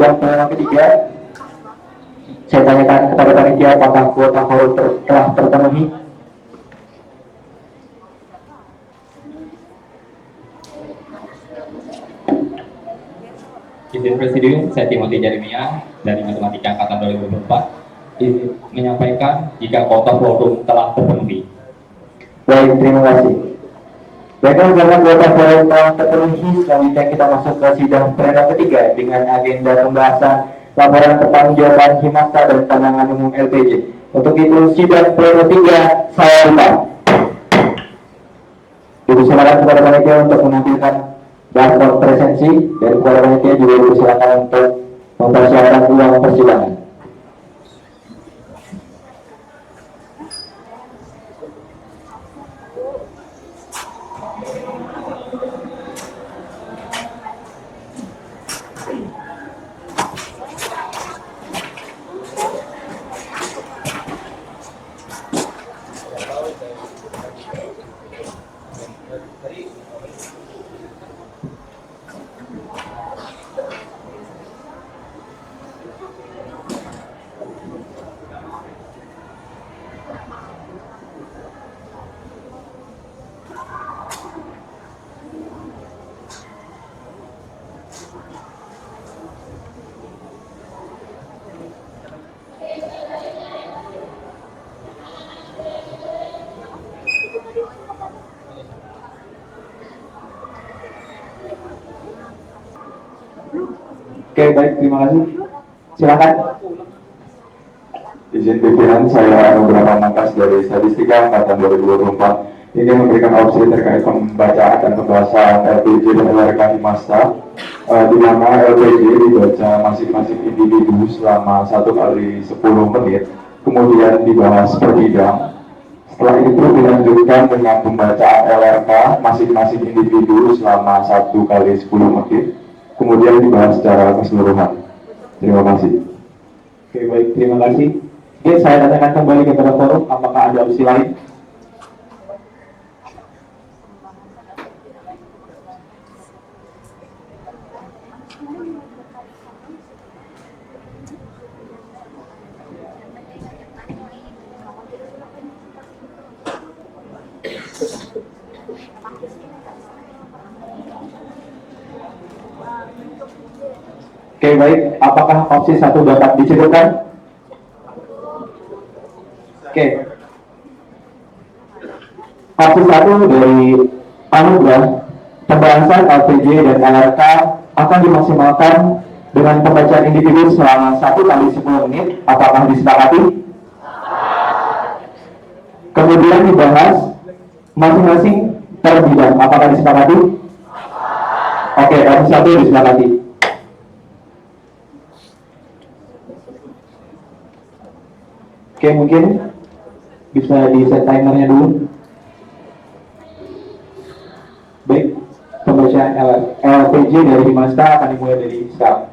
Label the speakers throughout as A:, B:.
A: Yang ketiga, saya tanyakan kepada panitia apakah kuota forum telah terpenuhi.
B: Izin Presidium, saya Timothy Jeremia dari Matematika Angkatan 2024 izin menyampaikan jika kuota forum telah terpenuhi.
A: Baik, terima kasih. Baiklah, karena kuota forum telah terpenuhi, selanjutnya kita masuk ke sidang pleno ketiga dengan agenda pembahasan laporan pertanggungjawaban Himasta dan pandangan umum LPJ. Untuk itu sidang pleno 3 saya buka. Dipersilakan kepada panitia untuk menampilkan daftar presensi, dan kepada panitia juga dipersilakan untuk mempersiapkan uang persidangan. Oke, baik, terima kasih. Silakan.
C: Izin pimpinan, saya Anugrah Pamungkas dari Statistika Angkatan 2024 ingin memberikan opsi terkait pembacaan dan pembahasan LPJ dan LRK Himasta, di mana LPJ dibaca masing-masing individu selama 1 kali 10 menit, kemudian dibahas per bidang. Setelah itu dilanjutkan dengan pembacaan LRK masing-masing individu selama 1 kali 10 menit, kemudian dibahas secara keseluruhan. Terima kasih.
A: Oke, baik, terima kasih. Oke, saya tanyakan kembali kepada forum, apakah ada opsi lain? Oke, baik. Apakah opsi 1 dapat dicukupkan? Oke. Opsi 1 dari Anugrah, pembahasan LPJ dan LRK akan dimaksimalkan dengan pembacaan individu selama 1 kali 10 menit. Apakah disepakati? Kemudian dibahas masing-masing per bidang. Apakah disepakati? Oke, opsi 1 disepakati. Oke, mungkin bisa di set timernya dulu. Baik, pembacaan LPJ dari Himasta akan dimulai dari sekarang.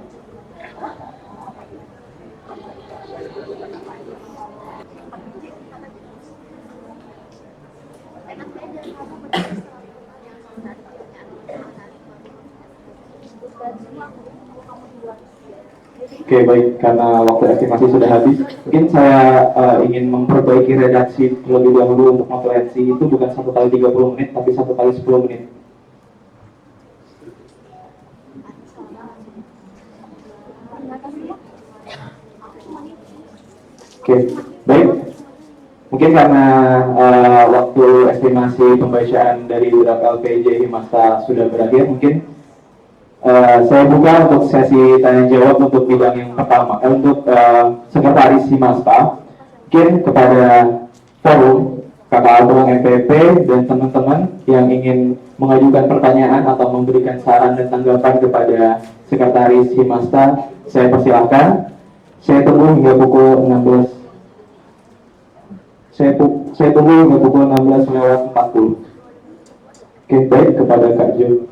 A: Oke, baik, karena waktu estimasi sudah habis, mungkin saya ingin memperbaiki redaksi terlebih dahulu. Untuk konferensi itu bukan 1 kali 30 menit, tapi 1 kali 10 menit. Oke, baik. Mungkin karena waktu estimasi pembacaan dari beberapa LPJ Himasta sudah berakhir, mungkin saya buka untuk sesi tanya jawab untuk bidang yang pertama, untuk sekretaris Himasta. Mungkin kepada forum, kakak abang MPP dan teman-teman yang ingin mengajukan pertanyaan atau memberikan saran dan tanggapan kepada sekretaris Himasta, saya persilahkan. Saya tunggu hingga pukul 16. Saya tunggu hingga pukul 16:40. Oke, baik, kepada Kak Jo.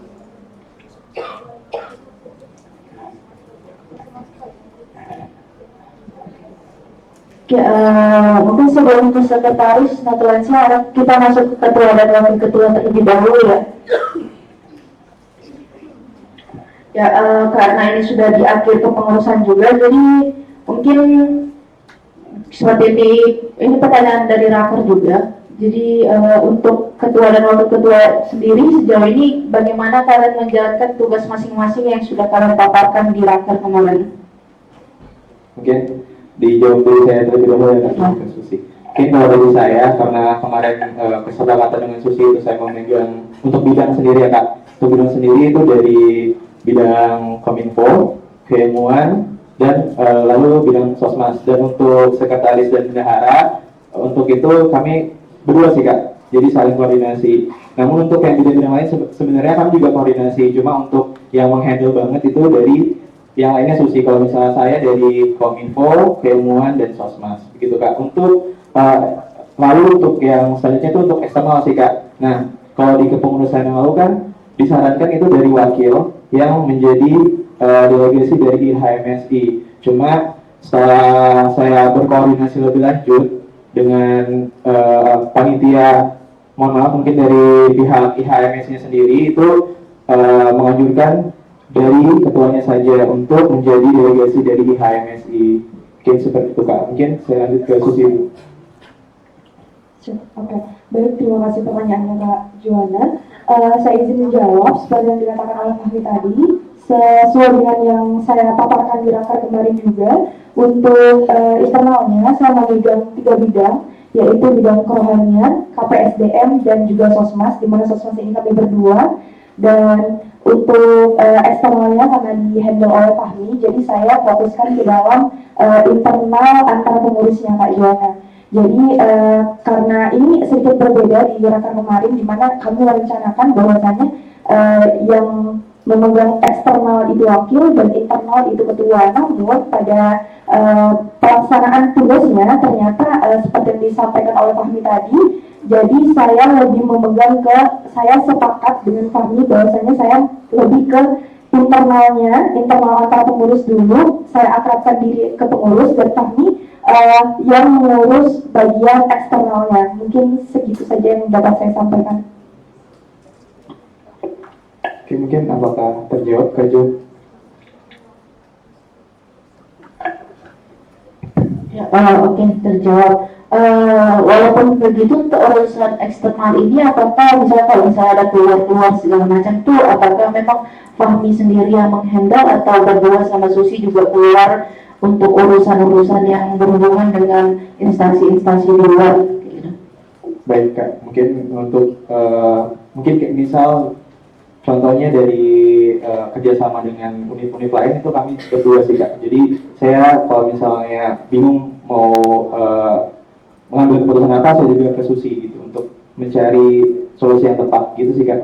D: Mungkin sebelum ke sekretaris, notulensia kita masuk ke ketua dan wakil ketua terlebih dahulu ya. Ya, karena ini sudah di akhir kepengurusan juga, jadi mungkin seperti ini pertanyaan dari Raker juga. Jadi untuk ketua dan wakil ketua sendiri sejauh ini bagaimana kalian menjalankan tugas masing-masing yang sudah kalian paparkan di Raker kemarin?
A: Mungkin dijawab dulu saya terlebih dahulu ya Kak, ke Susi. Mungkin kalau dari saya, karena kemarin kesepakatan dengan Susi itu saya memegang untuk bidang sendiri ya Kak. Untuk bidang sendiri itu dari bidang Kominfo, keilmuan, dan lalu bidang sosmas. Dan untuk sekretaris dan bendahara, untuk itu kami berdua sih Kak, jadi saling koordinasi. Namun untuk yang bidang-bidang lain sebenarnya kami juga koordinasi, cuma untuk yang menghandle banget itu dari yang lainnya Susi. Kalau misalnya saya dari Kominfo, keilmuan, dan sosmas, begitu Kak. Untuk lalu untuk yang selanjutnya itu untuk eksternal sih Kak. Nah, kalau di kepengurusan yang lalu kan disarankan itu dari wakil yang menjadi delegasi dari HMSI. Cuma setelah saya berkoordinasi lebih lanjut dengan panitia, mohon maaf mungkin dari pihak IHMS-nya sendiri itu menganjurkan dari ketuanya saja untuk menjadi delegasi dari IHMSI. Mungkin seperti itu Kak. Mungkin saya lanjut ke Susi.
D: Oke, baik, terima kasih pertanyaannya Kak Joanna. Saya izin menjawab seperti yang dikatakan oleh Fahmi tadi, sesuai dengan yang saya paparkan di Raker kemarin juga. Untuk internalnya saya memegang 3 bidang, yaitu bidang kerohanian, KPSDM, dan juga sosmas, di mana sosmas ini kami berdua. Dan untuk eksternalnya karena di-handle oleh Fahmi, jadi saya fokuskan ke dalam internal antara pengurusnya Kak Joanna. Jadi karena ini sedikit berbeda di Raker kemarin, di mana kami merencanakan bahwasannya yang memegang eksternal itu wakil dan internal itu ketua. Namun pada pelaksanaan tugasnya ternyata seperti yang disampaikan oleh Fahmi tadi, jadi saya lebih memegang saya sepakat dengan Fahmi bahwasanya saya lebih ke internal antar pengurus dulu, saya akrabkan diri ke pengurus, dan Fahmi yang mengurus bagian eksternalnya. Mungkin segitu saja yang dapat saya sampaikan.
A: Oke, mungkin apakah terjawab Kak Jo?
D: Ya, oke, terjawab. Walaupun begitu untuk urusan eksternal ini, apakah misalnya kalau misalnya ada keluar segala macam tuh, apakah memang Fahmi sendiri yang menghandle atau berdua sama Susi juga keluar untuk urusan-urusan yang berhubungan dengan instansi-instansi di luar? Gitu.
A: Baik Kak, mungkin untuk mungkin kayak misal contohnya dari kerjasama dengan univ-univ lain itu kami berdua sih Kak. Jadi saya kalau misalnya bingung mau mengambil keputusan apa, saya juga ke Susi gitu untuk mencari solusi yang tepat gitu sih Kak.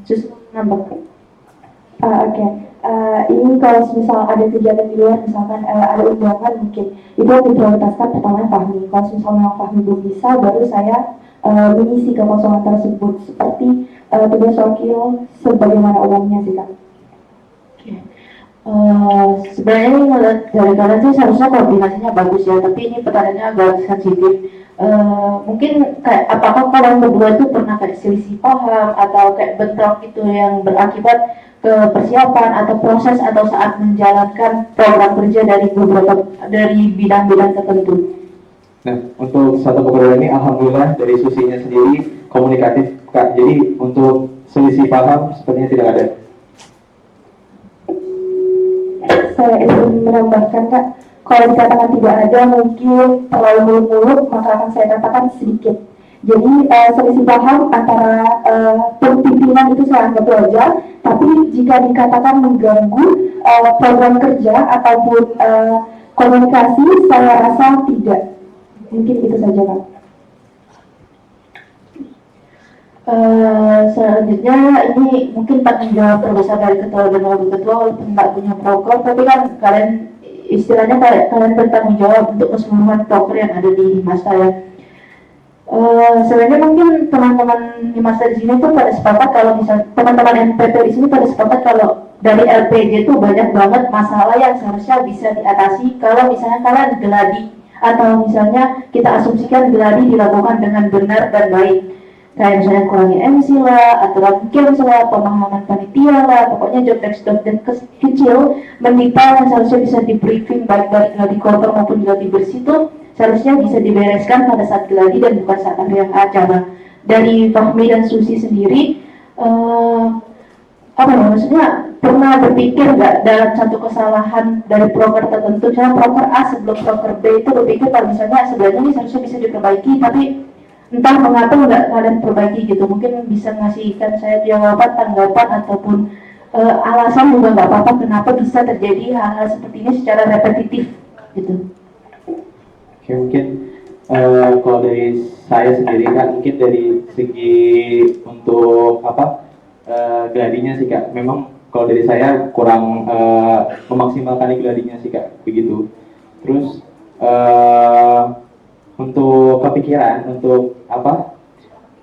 D: Just nambah. Oke. Ini kalau misal ada kegiatan di luar, misalkan ada undangan mungkin, itu yang diprioritaskan pertama Fahmi. Kalau misalnya Fahmi belum bisa, baru saya mengisi kekosongan tersebut seperti tugas wakil sebagaimana umumnya sih Kak. Sebenarnya melihat dari kalian sih seharusnya koordinasinya bagus ya, tapi ini pertanyaannya agak sensitif. Mungkin kayak apakah kalian berdua itu pernah kayak selisih paham atau kayak bentrok itu yang berakibat ke persiapan atau proses atau saat menjalankan program kerja dari bidang-bidang tertentu?
A: Nah, untuk satu pekerjaan ini alhamdulillah dari Susinya sendiri komunikatif Kak. Jadi untuk selisih paham sepertinya tidak ada.
D: Saya ingin menambahkan Kak, kalau dikatakan tidak ada mungkin terlalu muluk-muluk, maka akan saya katakan sedikit. Jadi selisih paham antara pimpinan itu saya anggap wajar, tapi jika dikatakan mengganggu program kerja ataupun komunikasi, saya rasa tidak. Mungkin itu saja Kak. Selanjutnya ini mungkin tanggung jawab terbesar dari ketua dan wakil ketua, walaupun nggak punya proker, tapi kan kalian istilahnya kalian bertanggung jawab untuk keseluruhan proker yang ada di Himasta ya. Sebenarnya mungkin teman-teman Himasta di sini tuh pada sepakat kalau misalnya teman-teman NPP di sini pada sepakat kalau dari LPJ itu banyak banget masalah yang seharusnya bisa diatasi kalau misalnya kalian geladi, atau misalnya kita asumsikan geladi dilakukan dengan benar dan baik. kayak misalnya kurangi MC lah, aturan games lah, pemahaman panitia lah, pokoknya job desk kecil mendetail yang seharusnya bisa di briefing baik dari gladi kotor maupun gladi bersih itu seharusnya bisa dibereskan pada saat gladi dan bukan saat hari acara. Dari Fahmi dan Susi sendiri, apa ya, maksudnya pernah berpikir nggak dalam satu kesalahan dari proker tertentu, misalnya proker A sebelum proker B itu berpikir kalau misalnya sebenarnya ini seharusnya bisa diperbaiki, tapi entah mengapa nggak kalian perbaiki gitu. Mungkin bisa ngasihkan saya jawaban, tanggapan ataupun alasan juga nggak apa-apa kenapa bisa terjadi hal-hal seperti ini secara repetitif gitu.
A: Oke, mungkin kalau dari saya sendiri Kak, mungkin dari segi untuk apa gladinya sih Kak, memang kalau dari saya kurang memaksimalkan gladinya sih Kak, begitu. Terus untuk kepikiran untuk apa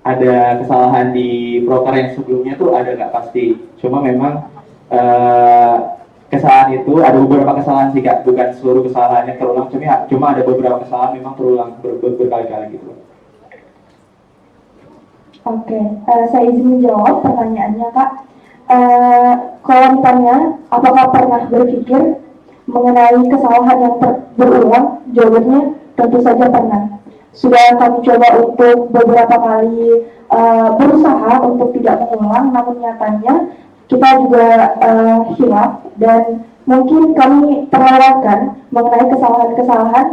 A: ada kesalahan di proker yang sebelumnya tuh ada nggak pasti, cuma memang kesalahan itu ada beberapa kesalahan sih Kak, bukan seluruh kesalahannya terulang, cuma ada beberapa kesalahan memang terulang berkali-kali gitu.
D: Oke, saya izin menjawab pertanyaannya Kak. Kalau ditanya apakah pernah berpikir mengenai kesalahan yang berulang, jawabannya tentu saja pernah. Sudah kami coba untuk beberapa kali berusaha untuk tidak mengulang, namun nyatanya kita juga hilaf dan mungkin kami terlewatkan mengenai kesalahan-kesalahan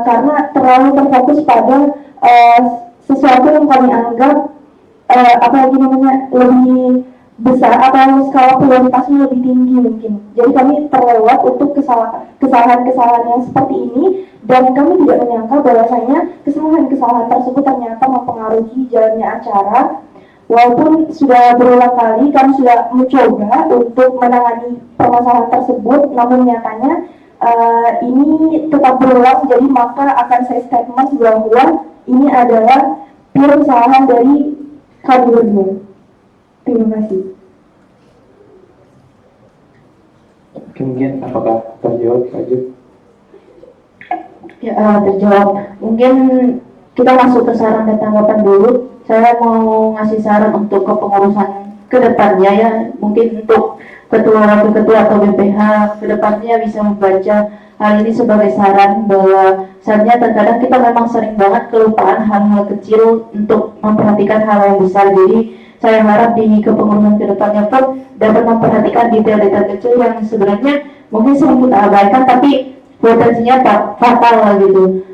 D: karena terlalu terfokus pada sesuatu yang kami anggap lebih besar atau skala prioritasnya lebih tinggi mungkin. Jadi kami terlewat untuk kesalahan-kesalahan yang seperti ini dan kami tidak menyangka bahwasanya kesalahan-kesalahan tersebut ternyata mempengaruhi jalannya acara. Walaupun sudah berulang kali kami sudah mencoba untuk menangani permasalahan tersebut, namun nyatanya ini tetap berulang. Jadi maka akan saya statement bahwa ini adalah pure kesalahan dari kami berdua. Terima kasih.
A: Oke, mungkin apakah terjawab lanjut?
D: Ya, terjawab. Mungkin kita masuk ke saran dan tanggapan dulu. Saya mau ngasih saran untuk kepengurusan kedepannya ya. Mungkin untuk ketua wakil ketua atau BPH kedepannya bisa membaca hal ini sebagai saran bahwa saatnya terkadang kita memang sering banget kelupaan hal-hal kecil untuk memperhatikan hal yang besar. Jadi saya harap di kepengurusan kedepannya pun dapat memperhatikan detail-detail kecil yang sebenarnya mungkin sering kita abaikan tapi potensinya fatal lah gitu.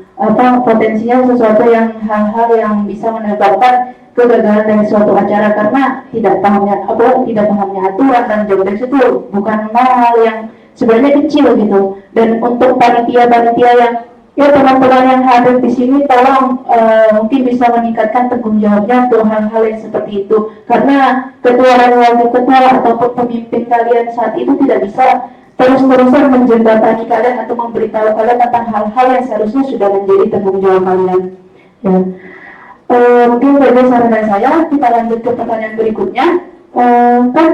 D: Potensinya sesuatu yang hal-hal yang bisa menyebabkan kegagalan dari suatu acara karena tidak pahamnya aturan dan job desk itu bukan hal yang sebenarnya kecil gitu. Dan untuk panitia-panitia yang ya teman-teman yang hadir di sini tolong mungkin bisa meningkatkan tanggung jawabnya untuk hal-hal yang seperti itu karena ketua dan wakil ketua ataupun pemimpin kalian saat itu tidak bisa terus-terusan menjembatani kalian atau memberitahu kalian tentang hal-hal yang seharusnya sudah menjadi tanggung jawab kalian. Ya. Mungkin dari saran dari saya, kita lanjut ke pertanyaan berikutnya. Kan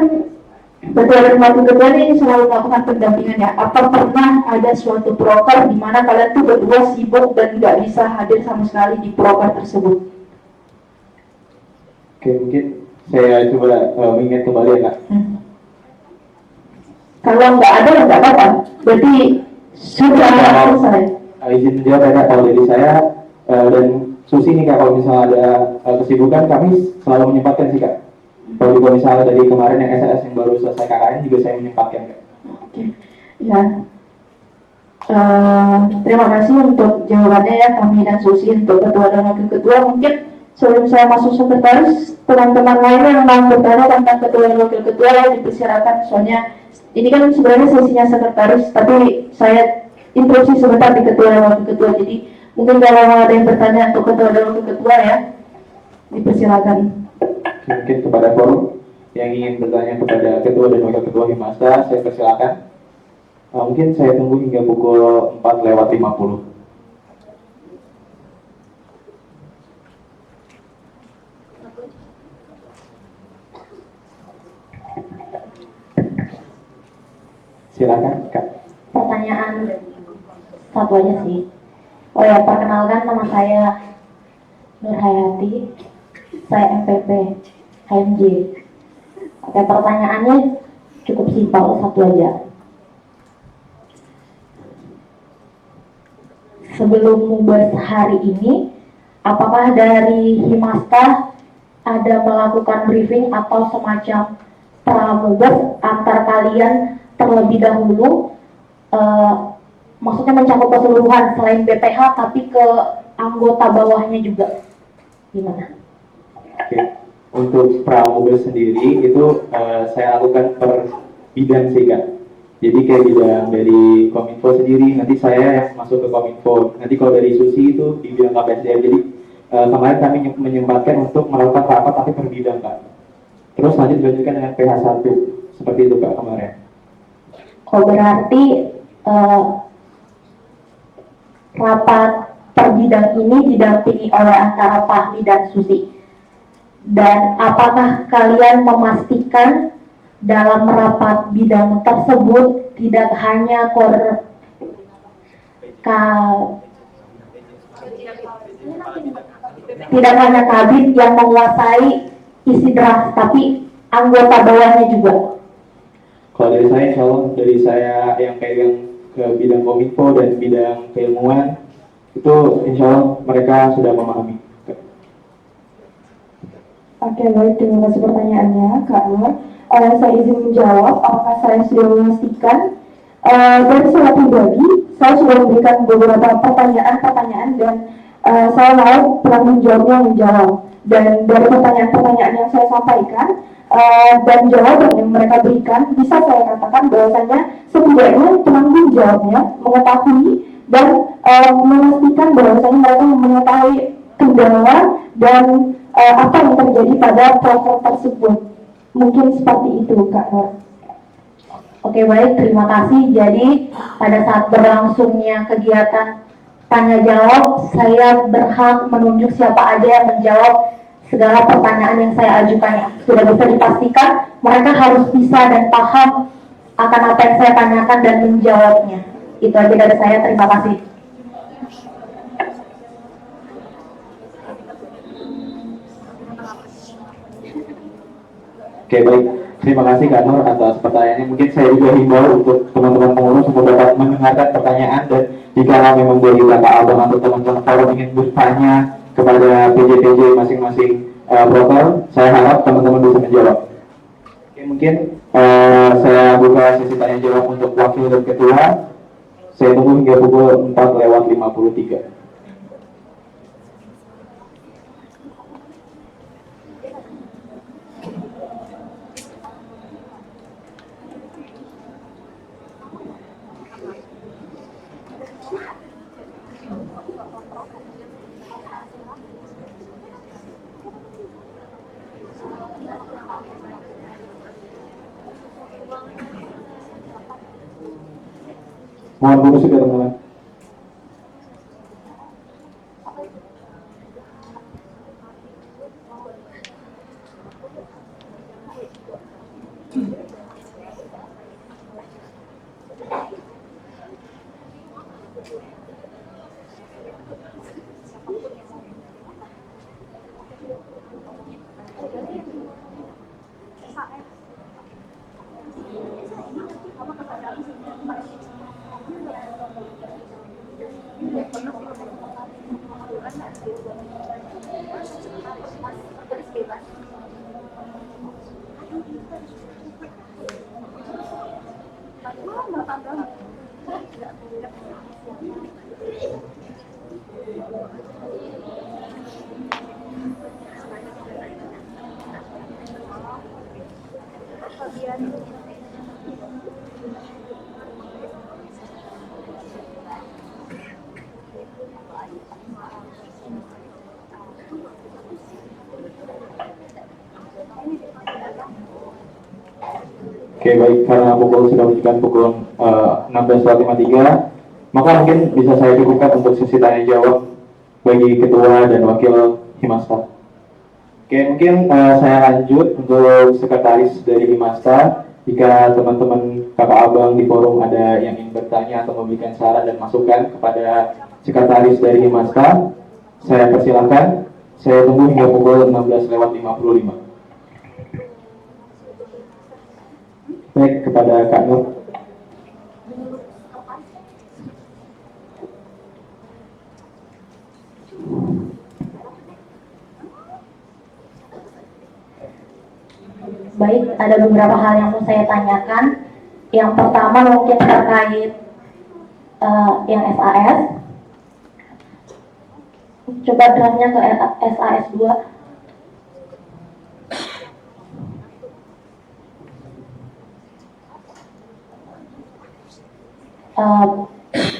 D: ketua dan wakil ketua ini selalu melakukan pendampingan ya. Apa pernah ada suatu proker di mana kalian tuh berdua sibuk dan nggak bisa hadir sama sekali di proker tersebut?
A: Oke, mungkin saya coba mengingat kembali ya Kak.
D: Kalau nggak ada ya nggak apa-apa. Berarti sudah selesai.
A: Izin menjawab ya Kak, kalau dari saya dan Susi nih Kak, kalau misalnya ada kesibukan kami selalu menyempatkan sih Kak. Kalau juga misalnya dari kemarin yang SLS yang baru selesai KKN juga saya menyempatkan Kak.
D: Oke. Ya. Terima kasih untuk jawabannya ya kami dan Susi untuk ketua dan wakil ketua. Mungkin sebelum saya masuk sekretaris, teman-teman lain yang mau bertanya tentang ketua dan wakil ketua ya dipersilakan. Soalnya ini kan sebenarnya sesinya sekretaris, tapi saya interupsi sebentar di ketua dan wakil ketua. Jadi mungkin kalau ada yang bertanya untuk ketua dan wakil ketua ya dipersilakan.
A: Mungkin kepada forum yang ingin bertanya kepada ketua dan wakil ketua Himasta, saya persilakan. Mungkin saya tunggu hingga pukul 4:50. Silakan Kak.
E: Pertanyaan satu aja sih. Oh ya, perkenalkan nama saya Nur Hayati. saya MPP HMJ. Oke, pertanyaannya cukup simpel, satu aja. Sebelum Mubas hari ini, apakah dari Himasta ada melakukan briefing atau semacam pramubas antar kalian terlebih dahulu, maksudnya mencakup keseluruhan selain BPH tapi ke anggota bawahnya juga, gimana?
A: Oke. Untuk pramubas sendiri itu saya lakukan per bidang sih Kak. Jadi kayak bidang dari Kominfo sendiri, nanti saya yang masuk ke Kominfo. Nanti kalau dari Susi itu di bidang KPSDM. Jadi kemarin kami menyempatkan untuk melakukan rapat tapi per bidang Kak. Terus lanjut dilanjutkan dengan PH1, seperti itu Kak kemarin.
E: Oh, berarti rapat per bidang ini didampingi oleh antara Fahmi dan Susi. Dan apakah kalian memastikan dalam rapat bidang tersebut tidak hanya tidak hanya kabit yang menguasai isi draft, tapi anggota bawahnya juga?
A: Kalau dari saya, insya Allah dari saya yang pegang ke bidang Kominfo dan bidang keilmuan, itu insya Allah mereka sudah memahami.
D: Oke, baik, terima kasih pertanyaannya, Kak Nur. Saya izin menjawab, apakah saya sudah memastikan? Dari saya pribadi, saya sudah memberikan beberapa pertanyaan dan saya mau penanggung jawabnya menjawab. Dan dari pertanyaan-pertanyaan yang saya sampaikan dan jawaban yang mereka berikan, bisa saya katakan bahwasanya setidaknya penanggung jawabnya mengetahui dan memastikan bahwasanya mereka mengetahui kendala dan apa yang terjadi pada program tersebut. Mungkin seperti itu, Kak Nur.
E: Oke, baik, terima kasih. Jadi pada saat berlangsungnya kegiatan tanya jawab, saya berhak menunjuk siapa aja yang menjawab segala pertanyaan yang saya ajukan. Sudah bisa dipastikan mereka harus bisa dan paham akan apa yang saya tanyakan dan menjawabnya. Itu aja dari saya, terima kasih.
A: Oke, baik. Terima kasih Kak Nur atas pertanyaannya. Mungkin saya juga himbau untuk teman-teman pengurus untuk dapat mendengarkan pertanyaan, dan jika memang dari kakak abang atau teman-teman forum ingin bertanya kepada PJ-PJ masing-masing broker, saya harap teman-teman bisa menjawab. Oke, mungkin saya buka sesi tanya jawab untuk wakil dan ketua. Saya tunggu hingga pukul 4:53. Mohon fokus juga teman-teman. Oke, baik, karena pukul sudah menunjukkan pukul 16:53, maka mungkin bisa saya cukupkan untuk sesi tanya jawab bagi ketua dan wakil Himasta. Oke, mungkin saya lanjut untuk sekretaris dari Himasta. Jika teman-teman kakak abang di forum ada yang ingin bertanya atau memberikan saran dan masukan kepada sekretaris dari Himasta, saya persilahkan. Saya tunggu hingga pukul 16:55. Baik, kepada Kak Nur.
E: Baik, ada beberapa hal yang mau saya tanyakan. Yang pertama mungkin terkait yang SAS. Coba draftnya ke SAS 2.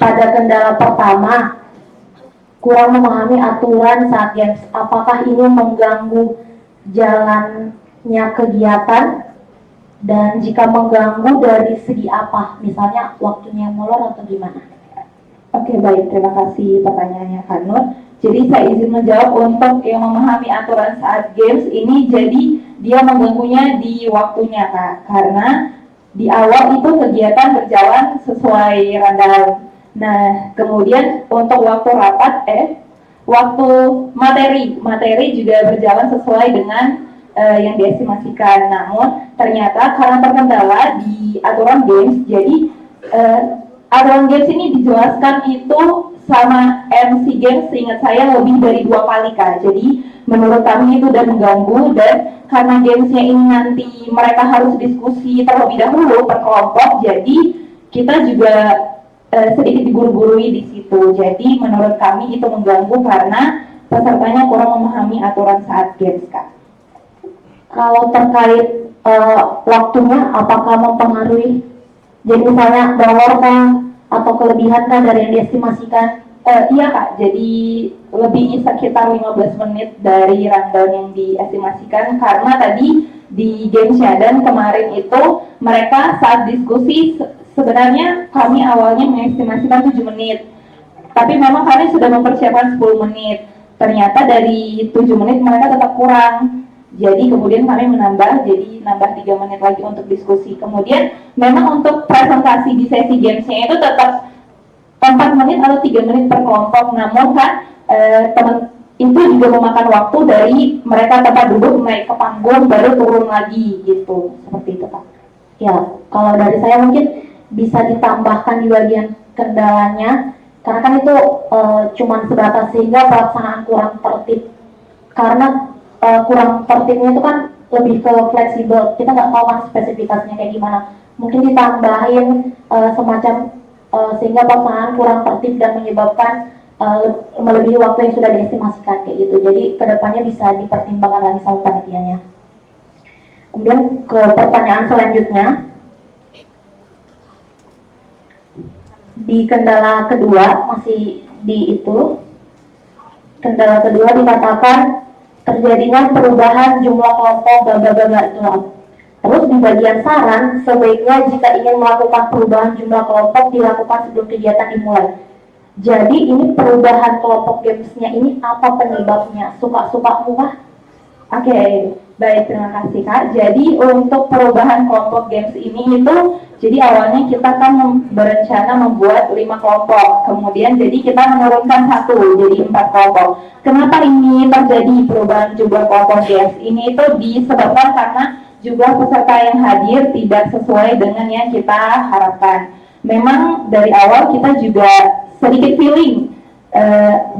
E: Pada kendala pertama, kurang memahami aturan saat games. Apakah ini mengganggu jalannya kegiatan? Dan jika mengganggu dari segi apa? Misalnya waktunya molor atau gimana?
D: Oke, baik, terima kasih pertanyaannya Kak Nur. Jadi saya izin menjawab untuk yang memahami aturan saat games ini, jadi dia mengganggunya di waktunya Kak, karena di awal itu kegiatan berjalan sesuai rundown. Nah, kemudian untuk waktu rapat, waktu materi juga berjalan sesuai dengan yang diestimasikan. Namun ternyata karena terkendala di aturan games, jadi aturan games ini dijelaskan itu sama MC Games, seingat saya lebih dari 2 kali Kak. Jadi menurut kami itu udah mengganggu, dan karena gamesnya ini nanti mereka harus diskusi terlebih dahulu per kelompok, jadi kita juga sedikit diburu-burui di situ. Jadi menurut kami itu mengganggu karena pesertanya kurang memahami aturan saat games Kak.
E: Kalau terkait waktunya, apakah mempengaruhi? Jadi misalnya molorkah atau kelebihankah dari yang diestimasikan?
D: Iya Kak, jadi lebih sekitar 15 menit dari rundown yang diestimasikan, karena tadi di gamesnya dan kemarin itu mereka saat diskusi sebenarnya kami awalnya mengestimasikan 7 menit, tapi memang kami sudah mempersiapkan 10 menit. Ternyata dari 7 menit mereka tetap kurang. Jadi kemudian kami menambah, jadi nambah 3 menit lagi untuk diskusi. Kemudian memang untuk presentasi di sesi gamesnya itu tetap 4 menit atau 3 menit per kelompok. Namun kan teman itu juga memakan waktu dari mereka tempat duduk naik ke panggung baru turun lagi gitu. Seperti itu Pak.
E: Ya, kalau dari saya mungkin bisa ditambahkan di bagian kendalanya, karena kan itu cuma sebatas sehingga pelaksanaan kurang tertib. Karena kurang tertibnya itu kan lebih ke fleksibel, kita nggak tahu kan spesifikasinya kayak gimana. Mungkin ditambahin semacam sehingga pelaksanaan kurang tertib dan menyebabkan melebihi waktu yang sudah diestimasikan kayak gitu. Jadi kedepannya bisa dipertimbangkan lagi sama panitianya. Kemudian ke pertanyaan selanjutnya, di kendala kedua masih di itu. Kendala kedua dikatakan terjadinya perubahan jumlah kelompok bla. Terus di bagian saran, sebaiknya jika ingin melakukan perubahan jumlah kelompok dilakukan sebelum kegiatan dimulai. Jadi ini perubahan kelompok gamesnya ini apa penyebabnya? Suka-suka kah?
D: Oke, baik, terima kasih Kak. Jadi untuk perubahan kelompok games ini itu, jadi awalnya kita kan berencana membuat 5 kelompok, kemudian jadi kita menurunkan 1, jadi 4 kelompok. Kenapa ini terjadi perubahan jumlah kelompok games? Ini itu disebabkan karena jumlah peserta yang hadir tidak sesuai dengan yang kita harapkan. Memang dari awal kita juga sedikit feeling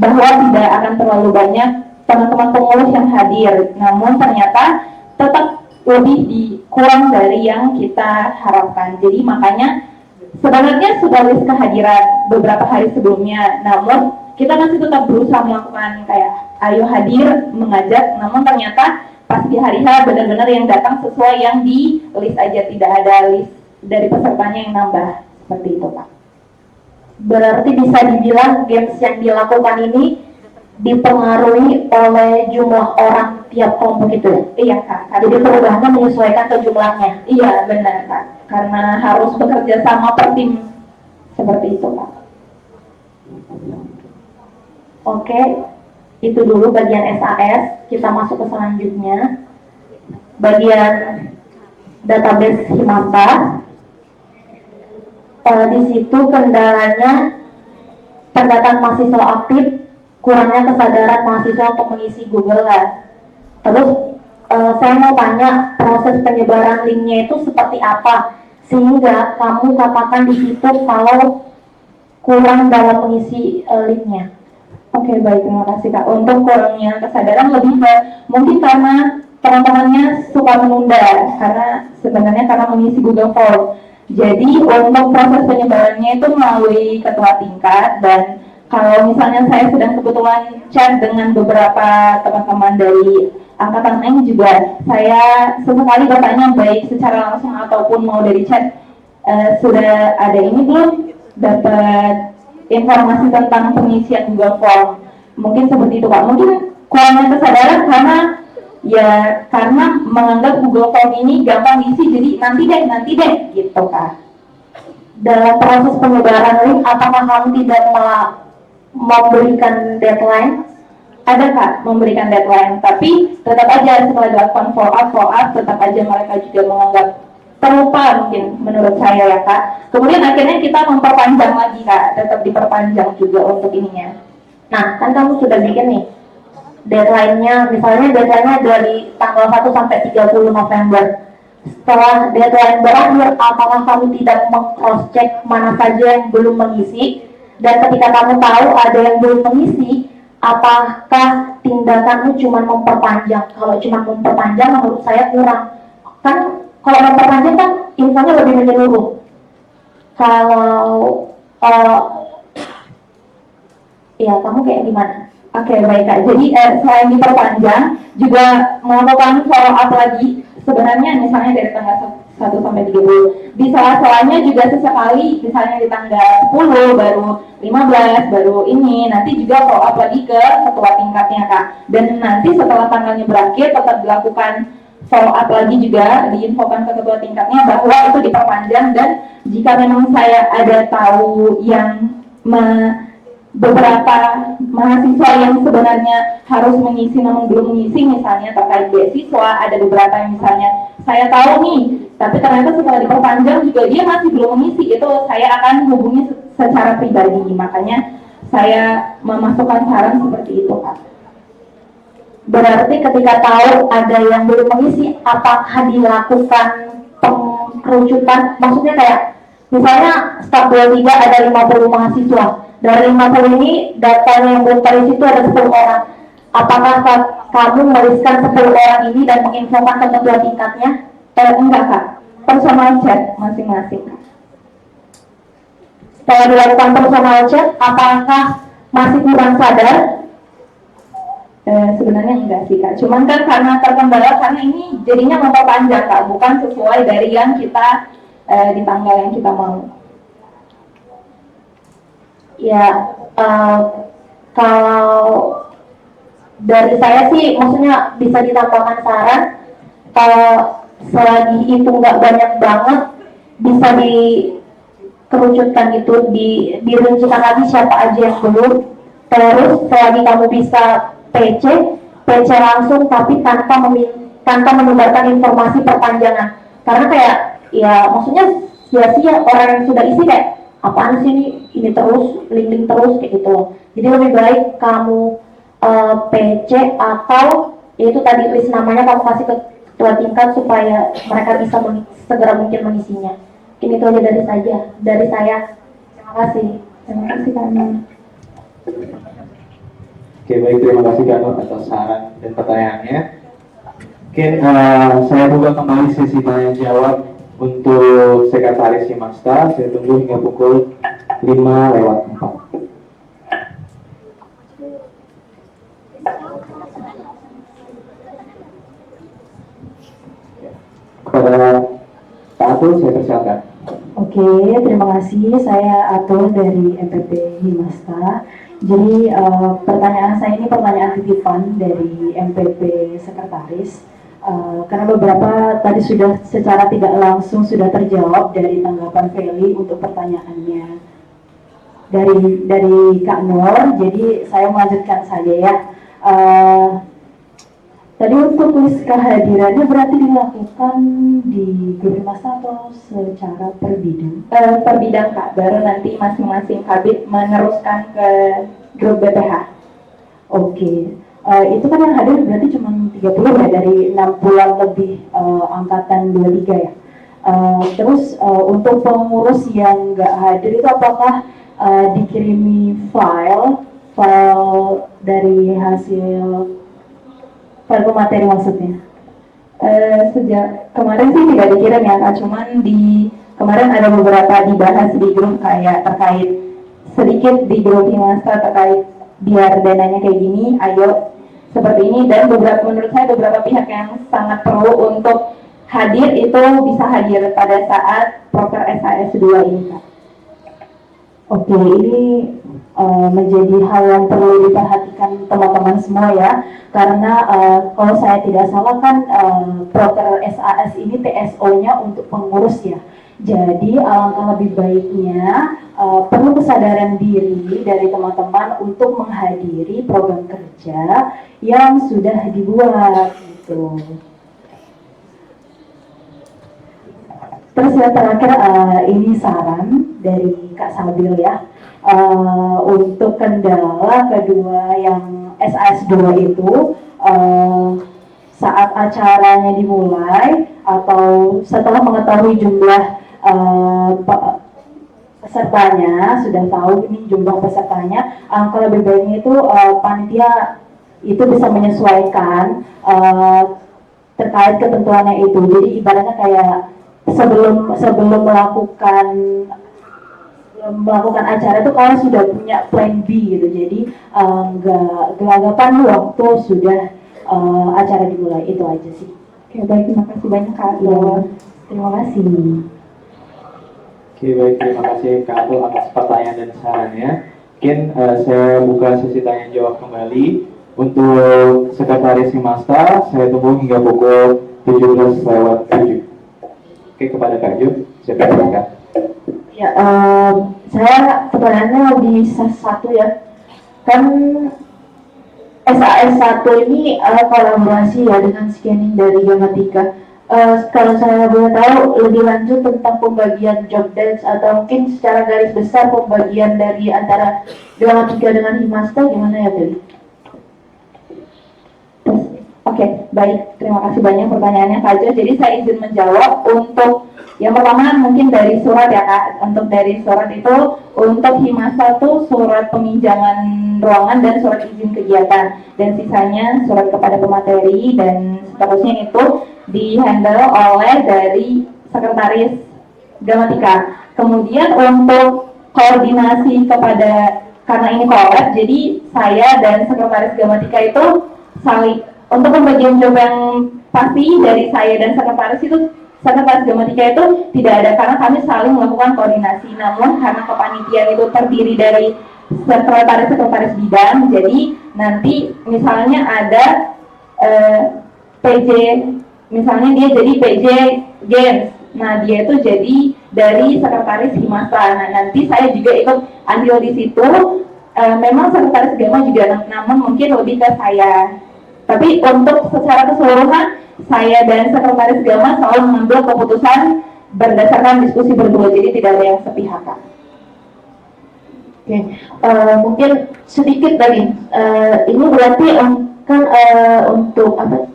D: bahwa tidak akan terlalu banyak teman-teman pengurus yang hadir, namun ternyata tetap lebih kurang dari yang kita harapkan. Jadi makanya sebenarnya sudah list kehadiran beberapa hari sebelumnya, namun kita masih tetap berusaha melakukan kayak ayo hadir, mengajak, namun ternyata pas di hari H benar-benar yang datang sesuai yang di list aja, tidak ada list dari pesertanya yang nambah. Seperti itu Pak.
E: Berarti bisa dibilang games yang dilakukan ini dipengaruhi oleh jumlah orang tiap kelompok itu ya?
D: Iya Kak.
E: Jadi perubahannya menyesuaikan ke jumlahnya?
D: Iya benar Kak, karena harus bekerja sama per tim. Seperti itu Pak.
E: Oke, itu dulu bagian SAS. Kita masuk ke selanjutnya, bagian database Himasta. Di situ kendalanya pendataan mahasiswa aktif kurangnya kesadaran mahasiswa untuk mengisi Google kan. Terus saya mau tanya proses penyebaran linknya itu seperti apa sehingga kamu katakan di situ kalau kurang dalam mengisi linknya.
D: Oke, baik, terima kasih Kak. Untuk kurangnya kesadaran lebih ke mungkin karena teman-temannya suka menunda, karena sebenarnya karena mengisi Google Form. Jadi untuk proses penyebarannya itu melalui ketua tingkat, dan kalau misalnya saya sedang kebetulan chat dengan beberapa teman-teman dari angkatan lain juga, saya sesekali bertanya baik secara langsung ataupun mau dari chat, sudah ada ini belum, dapat informasi tentang pengisian Google Form. Mungkin seperti itu Kak. Mungkin kurangnya kesadaran karena menganggap Google Form ini gampang diisi, jadi nanti deh gitu Kak.
E: Dalam proses penyebaran link, apakah kamu tidak memberikan deadline?
D: Ada Kak, memberikan deadline, tapi tetap aja setelah dilakukan follow up, tetap aja mereka juga menganggap terlupa mungkin menurut saya ya Kak. Kemudian akhirnya kita memperpanjang lagi Kak, tetap diperpanjang juga untuk ininya.
E: Nah, kan kamu sudah bikin nih deadline-nya, misalnya deadline-nya dari tanggal 1 sampai 30 November. Setelah deadline berakhir, apakah kamu tidak meng-cross-check mana saja yang belum mengisi? Dan ketika kamu tahu ada yang belum mengisi, apakah tindakanmu cuma memperpanjang? Kalau cuma memperpanjang, menurut saya kurang. Kan kalau memperpanjang kan infonya lebih menyeluruh. Kalau ya kamu kayak gimana?
D: Oke, baik Kak. Jadi selain diperpanjang, juga melakukan follow up lagi. Sebenarnya misalnya dari tanggal 1 sampai 30. Di sela-selanya juga sesekali, misalnya di tanggal 10, baru 15, baru ini. Nanti juga follow up lagi ke ketua tingkatnya Kak. Dan nanti setelah tanggalnya berakhir, tetap dilakukan follow up lagi juga, diinfokan ke ketua tingkatnya bahwa itu diperpanjang. Dan jika memang saya ada tahu yang beberapa mahasiswa yang sebenarnya harus mengisi namun belum mengisi, misalnya terkait beasiswa, ada beberapa yang misalnya saya tahu nih, tapi ternyata setelah diperpanjang juga dia masih belum mengisi, itu saya akan hubungi secara pribadi. Makanya saya memasukkan saran seperti itu Kak.
E: Berarti ketika tahu ada yang belum mengisi, apakah dilakukan pengkerucutan? Maksudnya kayak misalnya staf 23 ada 50 mahasiswa. Dari 50 ini data yang belum terisi itu ada 10 orang. Apakah kamu menuliskan 10 orang ini dan menginfokan ke ketua tingkatnya?
D: Enggak Kak, personal chat masing-masing Kak.
E: Setelah dilakukan personal chat, apakah masih kurang sadar?
D: Sebenarnya enggak sih Kak, cuman kan karena terkendala karena ini jadinya memperpanjang Kak, bukan sesuai dari yang kita di tanggal yang kita mau.
E: Ya, kalau dari saya sih, maksudnya bisa ditambahkan saran, kalau selagi itu nggak banyak banget, bisa dikerucutkan gitu, dirincikan lagi siapa aja yang belum. Terus selagi kamu bisa PC langsung, tapi tanpa menyebarkan informasi perpanjangan. Karena kayak, ya maksudnya sia-sia orang yang sudah isi kayak, apaan sih ini terus, link terus kayak gitu. Jadi lebih baik kamu PC atau itu tadi list namanya kamu kasih ke ketua tingkat supaya mereka bisa segera mungkin mengisinya. Mungkin itu aja dari saya. Terima kasih.
D: Terima kasih Kak Nur.
A: Oke, baik, terima kasih Kak Nur atas saran dan pertanyaannya. Oke, saya buka kembali sesi tanya jawab untuk Sekretaris Himasta. Saya tunggu hingga pukul 5:04. Kepada Pak Atul, saya persilakan.
D: Oke, terima kasih. Saya Atul dari MPP Himasta. Jadi pertanyaan saya ini pertanyaan titipan dari MPP Sekretaris. Karena beberapa tadi sudah secara tidak langsung sudah terjawab dari tanggapan Feli untuk pertanyaannya dari Kak Nur. Jadi saya melanjutkan saja ya. Tadi untuk list kehadirannya berarti dilakukan di grup masa atau secara per bidang? Per bidang Kak, baru nanti masing-masing kabit meneruskan ke grup BPH. Oke. Itu kan yang hadir berarti cuma 30 ya dari 60-an lebih angkatan 23 ya. Terus untuk pengurus yang nggak hadir itu apakah dikirimi file dari hasil file pemateri maksudnya? Sejak kemarin sih tidak dikirim ya Kak, cuman kemarin ada beberapa dibahas di grup kayak terkait sedikit di grup Himasta terkait biar dananya kayak gini, ayo seperti ini, dan menurut saya beberapa pihak yang sangat perlu untuk hadir itu bisa hadir pada saat proker SAS 2 ini Kak. Oke, ini menjadi hal yang perlu diperhatikan teman-teman semua ya, karena kalau saya tidak salah kan proker SAS ini TSO-nya untuk pengurus ya. Jadi alangkah lebih baiknya perlu kesadaran diri dari teman-teman untuk menghadiri program kerja yang sudah dibuat gitu. Terus yang terakhir ini saran dari Kak Sabil ya, untuk kendala kedua yang SAS2 itu saat acaranya dimulai atau setelah mengetahui jumlah pesertanya, sudah tahu ini jumlah pesertanya, angka lebih baiknya itu panitia itu bisa menyesuaikan terkait ketentuannya itu. Jadi ibaratnya kayak sebelum melakukan acara itu kalian sudah punya plan B gitu. Jadi nggak gelagapan waktu sudah acara dimulai, itu aja sih. Oke, baik, terima kasih banyak Kak. Terima kasih.
A: Oke, baik, terima kasih Kak Atul atas pertanyaan dan sarannya. Mungkin saya buka sesi tanya jawab kembali. Untuk Sekretaris Himasta, saya tunggu hingga pukul 17:07. Oke, kepada Kak Ju, siapa silakan.
D: Ya, saya pertanyaannya lebih satu ya. Kan SAS 1 ini kolaborasi ya dengan scanning dari Gramatika. Kalau saya boleh tahu lebih lanjut tentang pembagian job desk atau mungkin secara garis besar pembagian dari antara Gramatika dengan Himasta gimana ya tadi? Oke, baik. Terima kasih banyak pertanyaannya Kak Jo. Jadi saya izin menjawab untuk yang pertama mungkin dari surat ya Kak. Untuk dari surat itu untuk Himasta tuh surat peminjaman ruangan dan surat izin kegiatan, dan sisanya surat kepada pemateri dan seterusnya itu dihandle oleh dari Sekretaris Gramatika. Kemudian untuk koordinasi kepada, karena ini collab, jadi saya dan Sekretaris Gramatika itu saling, untuk pembagian job yang pasti dari saya dan Sekretaris Gramatika itu tidak ada, karena kami saling melakukan koordinasi. Namun karena kepanitiaan itu terdiri dari sekretaris bidang, jadi nanti misalnya ada PJ, misalnya dia jadi PJ Games, nah dia itu jadi dari Sekretaris Himasta. Nah nanti saya juga ikut andil di situ. Memang Sekretaris Gama juga, namun mungkin lebih ke saya. Tapi untuk secara keseluruhan, saya dan Sekretaris Gama selalu mengambil keputusan berdasarkan diskusi berdua, jadi tidak ada yang sepihak. Oke, mungkin sedikit tadi, ini berarti kan untuk apa?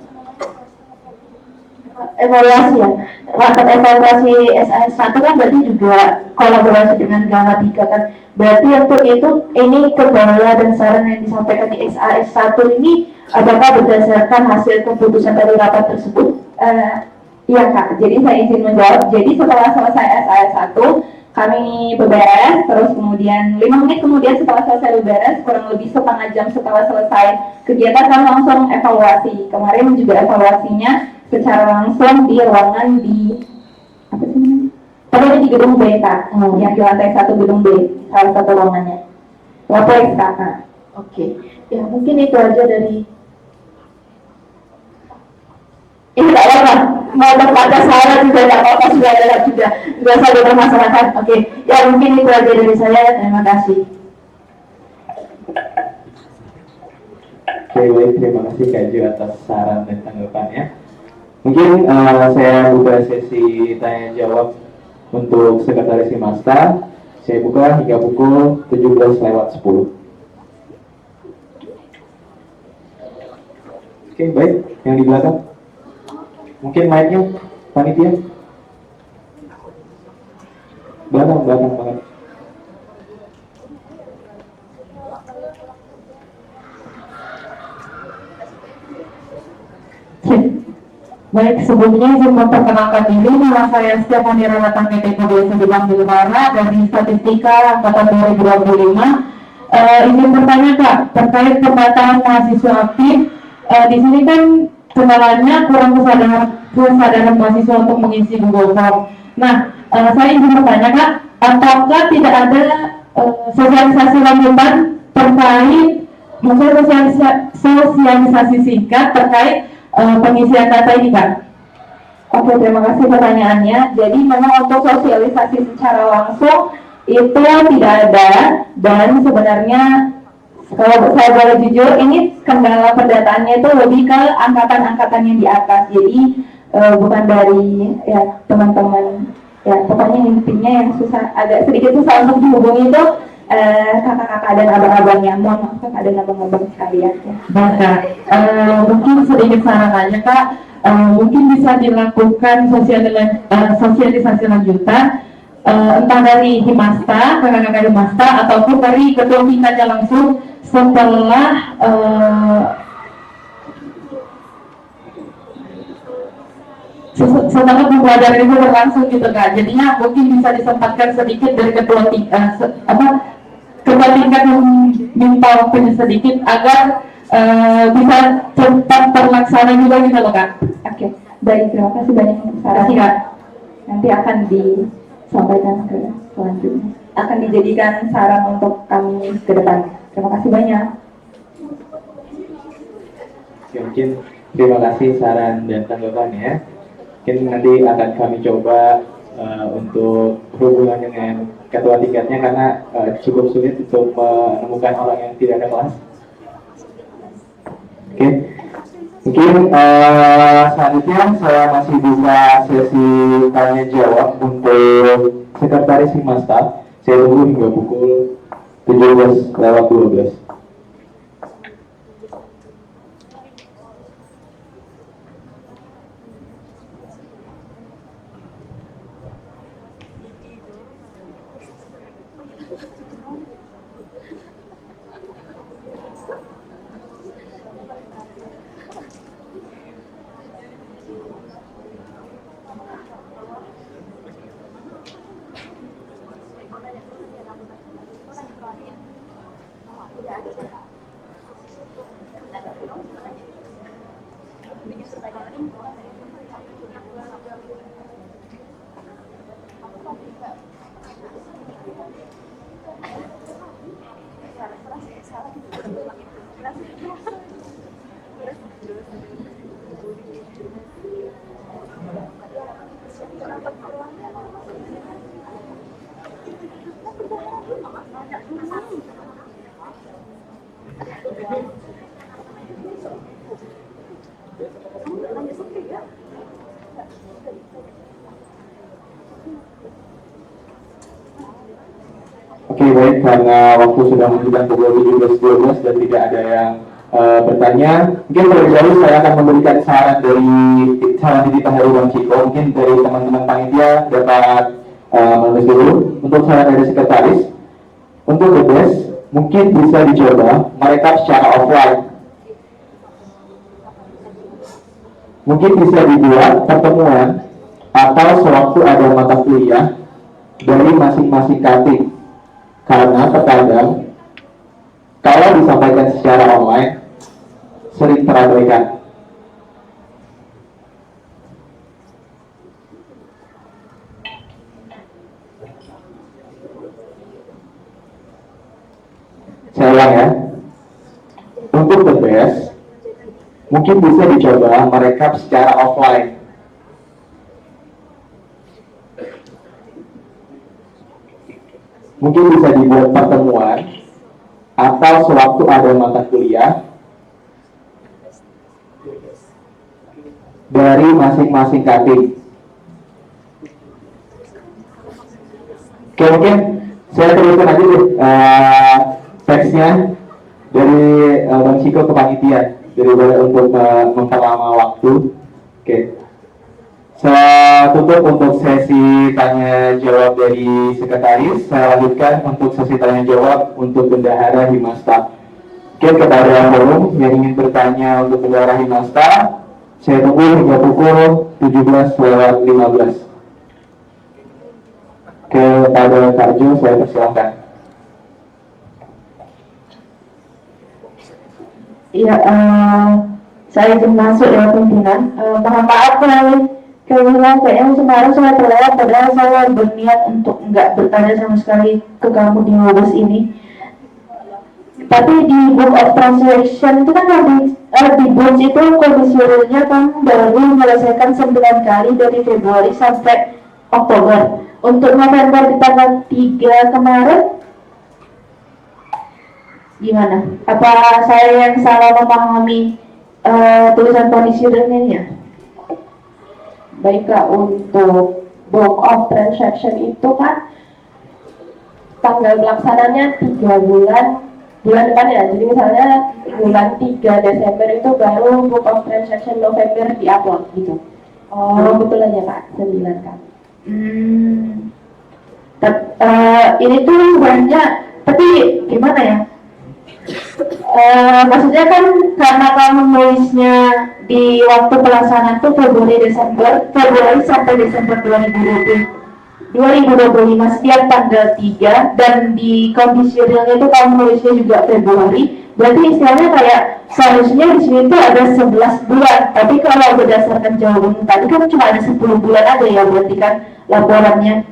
D: Evaluasi ya. Rapat evaluasi SAS 1 kan berarti juga kolaborasi dengan Gramatika kan. Berarti untuk itu ini kendala dan saran yang disampaikan di SAS 1 ini apakah berdasarkan hasil keputusan dari rapat tersebut? Iya Kak, jadi saya izin menjawab. Jadi setelah selesai SAS 1 kami beberes, terus kemudian 5 menit kemudian setelah selesai beberes, kurang lebih setengah jam setelah selesai kegiatan kami langsung evaluasi. Kemarin juga evaluasinya secara langsung di ruangan di apa sih namanya? Padahal di gedung B Kak, yang di lantai 1 gedung B, salah satu ruangannya. Lapor Kak. Oke, ya mungkin itu aja dari ini tak apa, mau berbaca salah juga tak apa-apa, sudah ada juga, nggak usah dipermasalahkan. Oke, ya mungkin itu aja dari saya, terima kasih.
A: Oke, baik, terima kasih Kak Ju atas saran dan tanggapannya. Mungkin saya buka sesi tanya jawab untuk Sekretaris Himasta. Saya buka hingga pukul 17:10. Oke, baik. Yang di belakang. Mungkin mic-nya, panitia. Belakang banget.
F: Baik, sebelumnya izin memperkenalkan diri, nama saya Stephanie Renata PTPD Sedang Bilmara dari Statistika Angkatan 2025. Izin bertanya Kak, terkait pemetaan mahasiswa aktif, di sini kan kendalanya kurang kesadaran mahasiswa untuk mengisi Google Form. Nah, saya izin bertanya Kak, apakah tidak ada sosialisasi lanjutan terkait, maksudnya sosialisasi singkat terkait pengisian data ini Kak?
D: Oke, terima kasih pertanyaannya. Jadi memang untuk sosialisasi secara langsung itu tidak ada, dan sebenarnya kalau saya boleh jujur, ini kendala pendataannya itu lebih ke angkatan-angkatan yang di atas. Jadi bukan dari ya teman-teman, ya pokoknya intinya yang susah, agak sedikit susah untuk dihubungi itu kakak-kakak dan abang-abangnya. Mohon maaf kakak dan abang-abang sekalian ya.
F: Maka mungkin sedikit sarannya Kak, mungkin bisa dilakukan sosialisasi lanjutan, entah dari Himasta, kakak-kakak Himasta, ataupun dari ketua tingkatnya langsung setelah setelah pembelajaran itu berlangsung gitu Kak. Jadinya mungkin bisa disempatkan sedikit dari ketua tingkat yang minta waktunya sedikit agar bisa cepat terlaksana juga gitu loh Kak.
D: Oke, baik, terima kasih banyak untuk sarannya.
F: Kak.
D: Nanti akan disampaikan ke selanjutnya. Akan dijadikan saran untuk kami ke depan. Terima kasih banyak.
A: Oke, mungkin terima kasih saran dan tanggapannya. Mungkin nanti akan kami coba untuk hubungan dengan ketua tingkatnya, karena cukup sulit untuk menemukan orang yang tidak ada kelas. Oke, mungkin selanjutnya saya masih buka sesi tanya jawab untuk sekretaris Himasta. Saya tunggu hingga pukul 17:12. Oke, baik, karena waktu sudah menunjukkan pukul 17:12 dan tidak ada yang bertanya, mungkin terlebih dahulu saya akan memberikan saran titip dari Bang Ciko. Mungkin dari teman-teman panitia dapat menulis dulu. Untuk saran dari sekretaris, untuk the best, mungkin bisa dicoba merekam secara offline. Mungkin bisa dibuat pertemuan atau sewaktu ada mata kuliah dari masing-masing kantin. Karena terkadang kalau disampaikan secara online sering terabaikan. Saya ulang ya. Untuk the best, mungkin bisa dicoba merekap secara offline. Mungkin bisa dibuat pertemuan atau sewaktu ada mata kuliah dari masing-masing kantin. Oke, mungkin saya teruskan aja deh teksnya dari Bang Ciko ke panitia. daripada untuk memperlama waktu. Oke. Saya tutup untuk sesi tanya jawab dari sekretaris. Saya lanjutkan untuk sesi tanya jawab untuk Bendahara Himasta. Oke, kepada forum yang ingin bertanya untuk Bendahara Himasta, saya tunggu hingga pukul 17:15. Kepada Kak Jo, saya persilahkan.
D: Ya, saya izin masuk ya pimpinan. Mohon maaf kayaknya kemarin saya terlewat, padahal saya berniat untuk nggak bertanya sama sekali ke kamu di Mobes ini. Tapi di Book of Translation itu kan di Books itu komisionernya kan baru menyelesaikan 9 kali dari Februari sampai Oktober. Untuk November di tanggal 3 kemarin, gimana? Apa saya yang salah memahami tulisan komisionernya ya? Baik Kak, untuk Book of Transaction itu kan tanggal pelaksananya 3 bulan depan ya. Jadi misalnya bulan 3 Desember itu baru Book of Transaction November di-upload gitu. Oh, betul aja Kak, 9 kali. Ini tuh sebenarnya, tapi gimana ya? Maksudnya kan karena kamu nulisnya di waktu pelaksanaan tuh Februari sampai Desember 2025 setiap tanggal 3, dan di kondisi realnya itu kamu nulisnya juga Februari, berarti istilahnya kayak seharusnya di sini tuh ada 11 bulan, tapi kalau berdasarkan jawaban tadi kan cuma ada 10 bulan aja ya, berarti kan laporannya.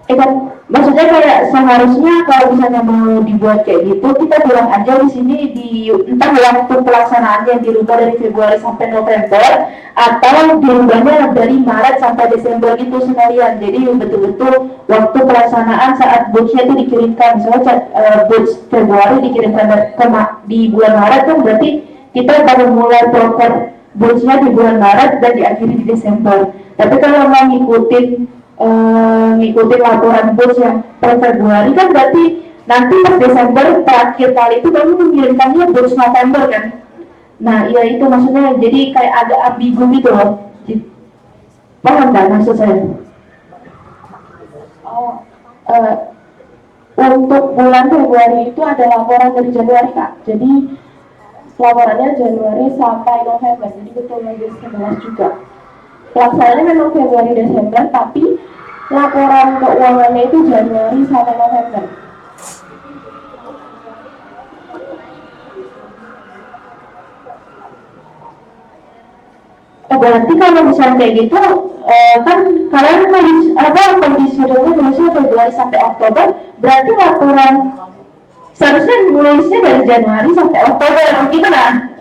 D: Kan maksudnya kayak seharusnya kalau misalnya mau dibuat kayak gitu, kita bilang aja di sini di entah waktu pelaksanaannya dirubah dari Februari sampai November, atau dirubahnya dari Maret sampai Desember gitu sekalian. Jadi betul-betul waktu pelaksanaan saat books-nya itu dikirimkan, misalnya books Februari dikirimkan di bulan Maret kan berarti kita baru mulai proper books-nya di bulan Maret dan diakhiri di Desember. Tapi kalau mau ngikutin laporan books yang per Februari kan berarti nanti pas Desember terakhir kali itu kamu mengirimkannya books November kan. Nah ya itu maksudnya, jadi kayak agak ambigu gitu loh. Paham nggak maksud saya? Untuk bulan Februari itu ada laporan dari Januari Kak. Jadi laporannya Januari sampai November, jadi betul lagi 11 juga. Pelaksanaannya memang Februari Desember, tapi laporan keuangannya itu Januari sampai November. Berarti kalau misalnya kayak gitu, kan kalian kondisi nulisnya Februari sampai Oktober, berarti laporan seharusnya nulisnya dari Januari sampai Oktober, gimana?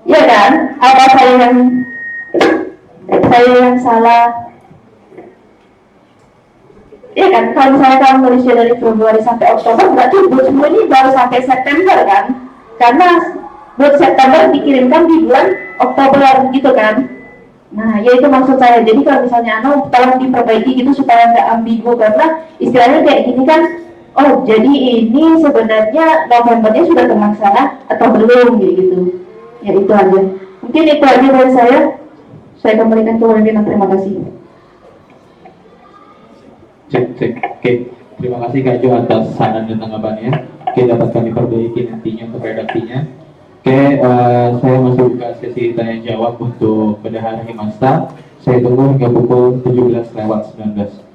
D: Ya kan? Apa saya yang salah? Ya kan, kalau misalnya kamu nulisnya dari Februari sampai Oktober, berarti buat semua ini baru sampai September kan? Karena buat September dikirimkan di bulan Oktober gitu kan? Nah, ya itu maksud saya. Jadi kalau misalnya tolong diperbaiki gitu supaya nggak ambigu, karena istilahnya kayak gini kan, oh jadi ini sebenarnya Novembernya sudah terlaksana atau belum gitu. Ya itu aja. Mungkin itu aja dari saya. Saya kembalikan ke pimpinan. Terima kasih.
A: Cek. Oke, terima kasih Kak Jo atas saran dan tanggapannya. Oke, dapat kami perbaiki nantinya untuk redaksinya. Oke, saya masih buka sesi tanya jawab untuk Bendahara Himasta. Saya tunggu hingga pukul 17:19.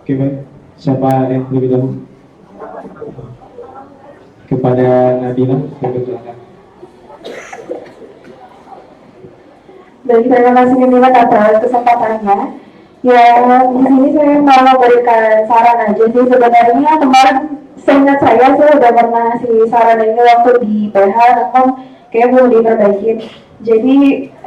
A: Oke, baik. Siapa yang lebih dahulu? Kepada Nabila, silakan.
D: Baik, terima kasih Nabila atas kesempatannya. Ya, di sini saya mau memberikan saran aja sih. Sebenarnya kemarin seingat saya udah pernah ngasih saran ini waktu di PH, namun kayak mau diperbaikin. Jadi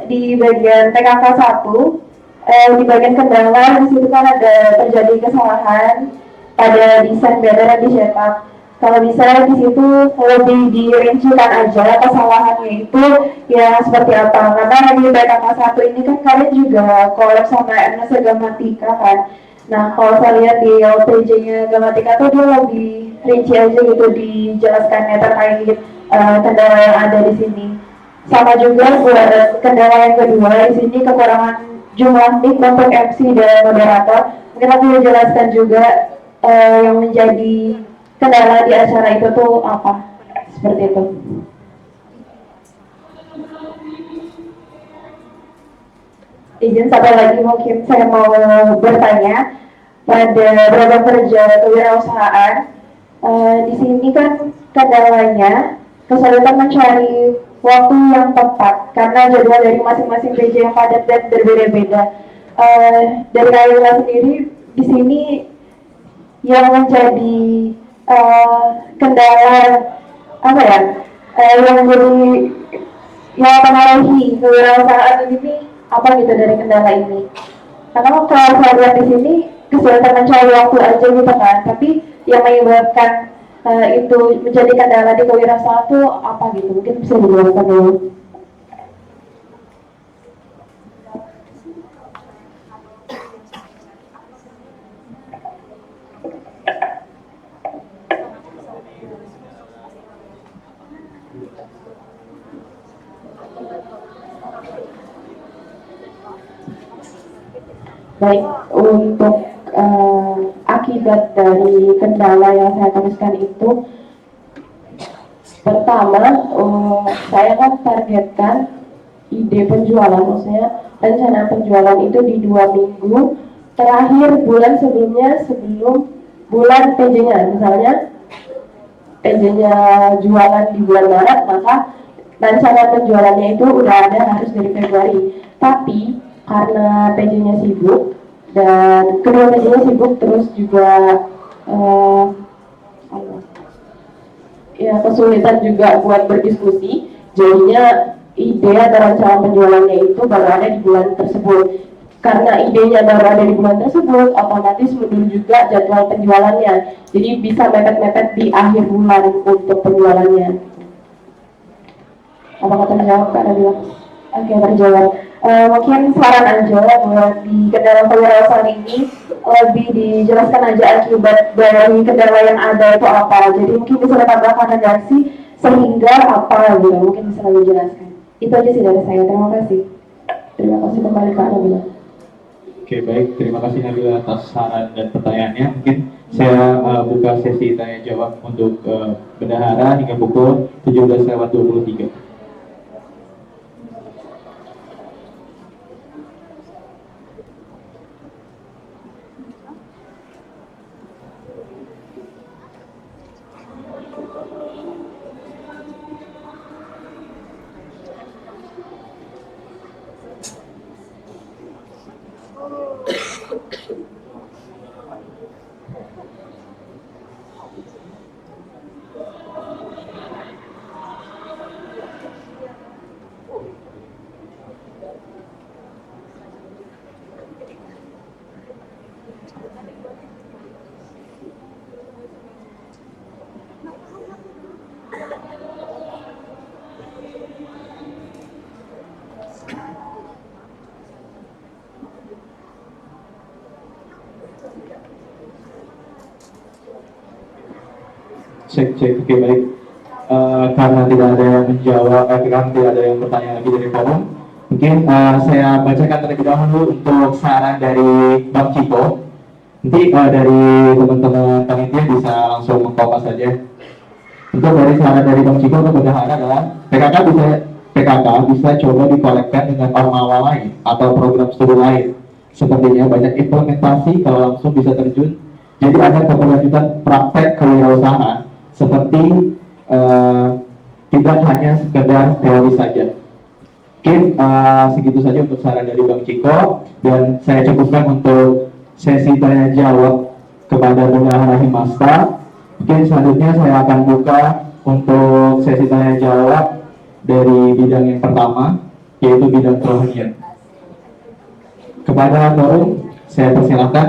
D: di bagian TKK 1, di bagian kendala di situ kan ada terjadi kesalahan pada desain banner yang dicetak. Kalau bisa di situ lebih dirincikan aja kesalahannya itu ya seperti apa. Karena di TKK 1 ini kan kalian juga collab sama MS Gramatika kan. Nah, kalau saya lihat di LPJ-nya Gramatika tuh dia lebih rinci aja gitu dijelaskannya terkait kendala yang ada di sini. Sama juga buat kendala yang kedua di sini kekurangan jumlah mic untuk MC dan moderator. Mungkin aku mau jelaskan juga yang menjadi kendala di acara itu tuh apa, seperti itu. Izin satu lagi mungkin saya mau bertanya pada program kerja kewirausahaan. Di sini kan kendalanya kesulitan mencari waktu yang tepat karena jadwal dari masing-masing PJ yang padat dan berbeda-beda. Dari Kayla sendiri di sini yang menjadi kendala apa ya, yang jadi yang mengaruhi kewirausahaan ini apa gitu dari kendala ini? Karena kalau saya lihat di sini kesulitan mencari waktu aja gitu kan, tapi yang menyebabkan itu menjadi kendala di kewirausahaan itu apa gitu? Mungkin bisa dijelaskan dulu. Baik, untuk akibat dari kendala yang saya tuliskan itu, pertama, saya kan targetkan ide penjualan, maksudnya rencana penjualan itu di 2 minggu terakhir bulan sebelumnya, sebelum bulan PJ-nya. Misalnya PJ-nya jualan di bulan Maret, maka rencana penjualannya itu udah ada harus dari Februari. Tapi karena PJ-nya sibuk dan kedua PJ-nya sibuk, terus juga ya kesulitan juga buat berdiskusi, jadinya ide atau rencana penjualannya itu baru ada di bulan tersebut. Karena idenya baru ada di bulan tersebut, otomatis mundur juga jadwal penjualannya, jadi bisa mepet-mepet di akhir bulan untuk penjualannya. Apakah terjawab Kak Nabila? Oke, terjawab. Mungkin saran aja buat di kendala kewirausahaan ini lebih dijelaskan aja akibat dari kendala yang ada itu apa. Jadi mungkin bisa ditambahkan redaksi sehingga apa gitu, mungkin bisa lebih jelaskan. Itu aja sih dari saya. Terima kasih. Terima kasih kembali Kak Nabila.
A: Oke, baik. Terima kasih Nabila atas saran dan pertanyaannya. Mungkin saya buka sesi tanya jawab untuk bendahara hingga pukul 17:23. Cek, oke, baik. Karena tidak ada yang menjawab, karena tidak ada yang bertanya lagi dari forum, mungkin saya bacakan terlebih dahulu untuk saran dari Bang Ciko. Nanti dari teman-teman panitia bisa langsung mengkopas saja. Untuk dari saran dari Bang Ciko untuk bendahara adalah PKK bisa coba dikolekkan dengan ormawa lain atau program studi lain. Sepertinya banyak implementasi kalau langsung bisa terjun Jadi ada keberlanjutan praktek kewirausahaan seperti tidak hanya sekedar teori saja. Mungkin segitu saja untuk saran dari Bang Ciko, dan saya cukupkan untuk sesi tanya jawab kepada Bunda Himasta. Mungkin selanjutnya saya akan buka untuk sesi tanya jawab dari bidang yang pertama, yaitu bidang kerohanian. Kepada forum, saya persilakan.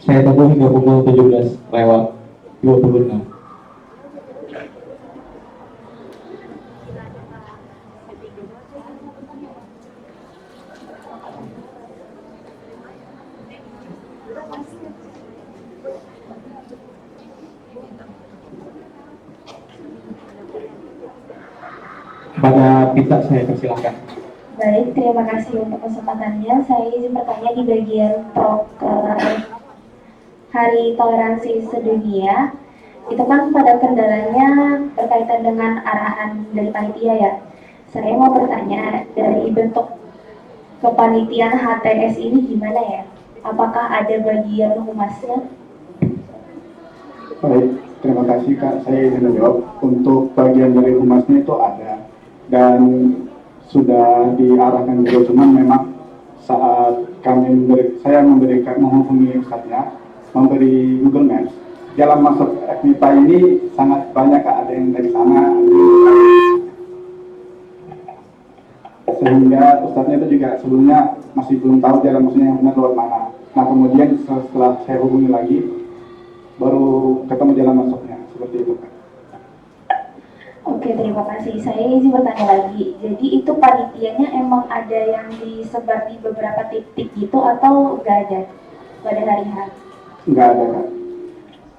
A: Saya tunggu hingga pukul 17:26. Kepada Pita, saya persilakan.
D: Baik, terima kasih untuk kesempatannya. Saya izin bertanya di bagian Hari Toleransi Sedunia. Itu kan pada kendalanya berkaitan dengan arahan dari panitia ya. Saya mau bertanya, dari bentuk kepanitiaan HTS ini gimana ya? Apakah ada bagian humasnya?
C: Baik, terima kasih Kak. Saya izin menjawab. Untuk bagian dari humasnya itu ada, dan sudah diarahkan juga, cuman memang saat saya menghubungi Ustadznya, memberi Google Maps, jalan masuk FMIPA ini sangat banyak Kak, ada yang dari sana, sehingga Ustadznya itu juga sebelumnya masih belum tahu jalan masuknya yang benar lewat mana. Nah kemudian setelah saya hubungi lagi, baru ketemu jalan masuknya, seperti itu Kak.
D: Oke, terima kasih. Saya izin bertanya lagi. Jadi itu panitianya emang ada yang disebar di beberapa titik gitu atau nggak ada pada hari H?
C: Nggak ada Kak.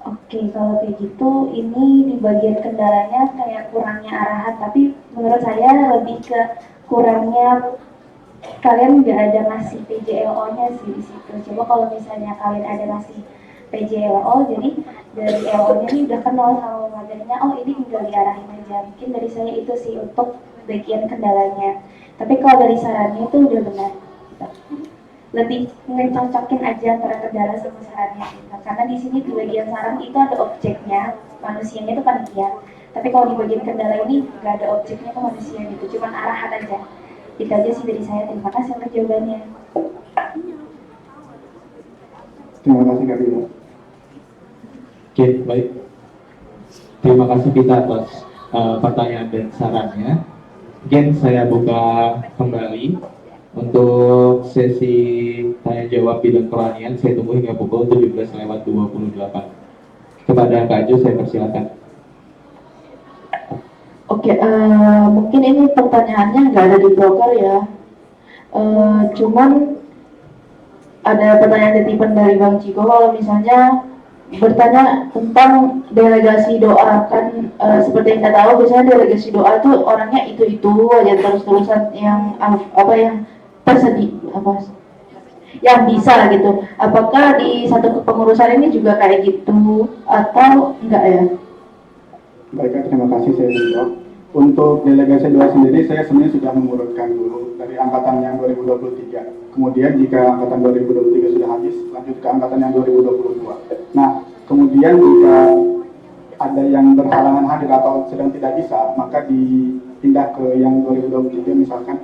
D: Oke, kalau kayak gitu, ini di bagian kendalanya kayak kurangnya arahan, tapi menurut saya lebih ke kurangnya kalian nggak ada ngasih PJLO-nya sih di situ. Coba kalau misalnya kalian ada ngasih PJLO, jadi dari LO-nya ini udah kenal sama materinya, oh ini tinggal diarahin aja. Mungkin dari saya itu sih untuk bagian kendalanya. Tapi kalau dari sarannya itu udah benar. Lebih ngecocokin aja antara kendala sama sarannya. Nah, karena di sini di bagian saran itu ada objeknya, manusianya itu panitia. Tapi kalau di bagian kendala ini nggak ada objeknya ke manusia gitu, cuman arahan aja. Itu aja sih dari saya. Terima kasih untuk jawabannya.
C: Terima kasih Kak Bimo.
A: Oke, baik. Terima kasih Pita atas pertanyaan dan sarannya. Mungkin saya buka kembali untuk sesi tanya jawab bidang kerohanian. Saya tunggu hingga pukul 17:28. Kepada Kak Jo, saya persilakan.
F: Oke, mungkin ini pertanyaannya nggak ada di broker ya. Cuman ada pertanyaan titipan dari Bang Ciko, kalau misalnya bertanya tentang delegasi doa, kan seperti yang kita tahu biasanya delegasi doa tuh orangnya itu aja terus-terusan yang yang yang bisa gitu. Apakah di satu kepengurusan ini juga kayak gitu atau enggak ya?
C: Baik Kak, terima kasih saya menjawab. Untuk delegasi doa sendiri, saya sebenarnya sudah mengurutkan dulu dari angkatan yang 2023. Kemudian jika angkatan 2023 sudah habis, lanjut ke angkatan yang 2022. Nah, kemudian jika ada yang berhalangan hadir atau sedang tidak bisa, maka dipindah ke yang 2023, misalkan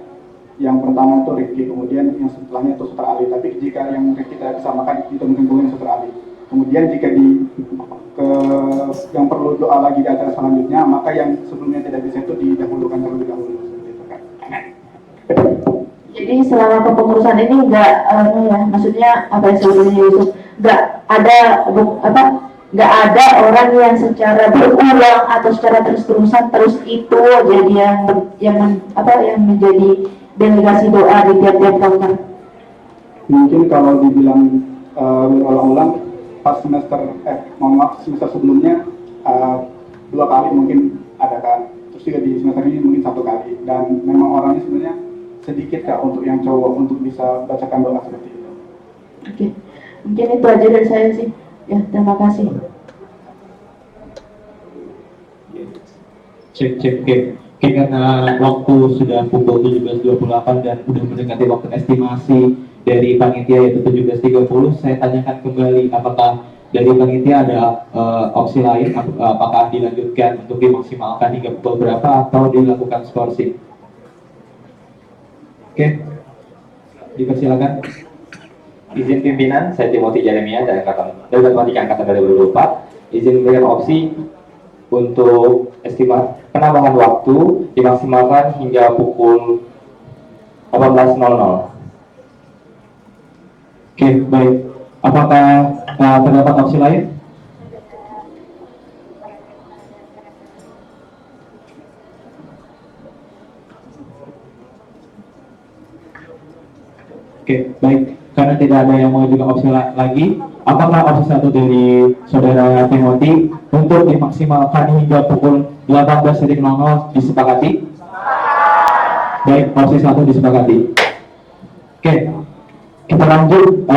C: yang pertama itu Rifki, kemudian yang setelahnya itu Suster Ali. Tapi jika yang Rifki tidak bisa, maka itu mungkin Suster Ali. Kemudian jika yang perlu doa lagi di acara selanjutnya, maka yang sebelumnya tidak bisa itu didahulukan terlebih dahulu.
F: Jadi selama kepengurusan ini enggak maksudnya apa yang sebelumnya itu enggak ada orang yang secara berulang atau secara terus-terusan itu jadi yang menjadi delegasi doa di tiap-tiap program.
C: Mungkin kalau dibilang berulang-ulang pas semester sebelumnya 2 kali mungkin ada kan, terus juga di semester ini mungkin 1 kali, dan memang orangnya sebenarnya sedikit Kak untuk yang cowok untuk bisa bacakan doa seperti itu.
F: Oke, mungkin itu aja dari saya sih. Ya, terima kasih.
A: Cek. Karena waktu sudah pukul 17:28 dan sudah mendekati waktu estimasi dari panitia yaitu 17:30, saya tanyakan kembali apakah dari panitia ada opsi lain, apakah dilanjutkan untuk dimaksimalkan hingga pukul berapa atau dilakukan skorsing? Oke, dipersilakan.
B: Izin pimpinan, saya Timothy Jeremia dari Matematika Angkatan 2024. Izin memberikan opsi untuk estimasi penambahan waktu dimaksimalkan hingga pukul 18.00.
A: Oke, baik. Apakah terdapat opsi lain? Oke, baik. Karena tidak ada yang mengajukan opsi lagi, apakah opsi satu dari saudara Timothy untuk dimaksimalkan hingga pukul 18.00 disepakati? Baik, opsi satu disepakati. Oke, kita lanjut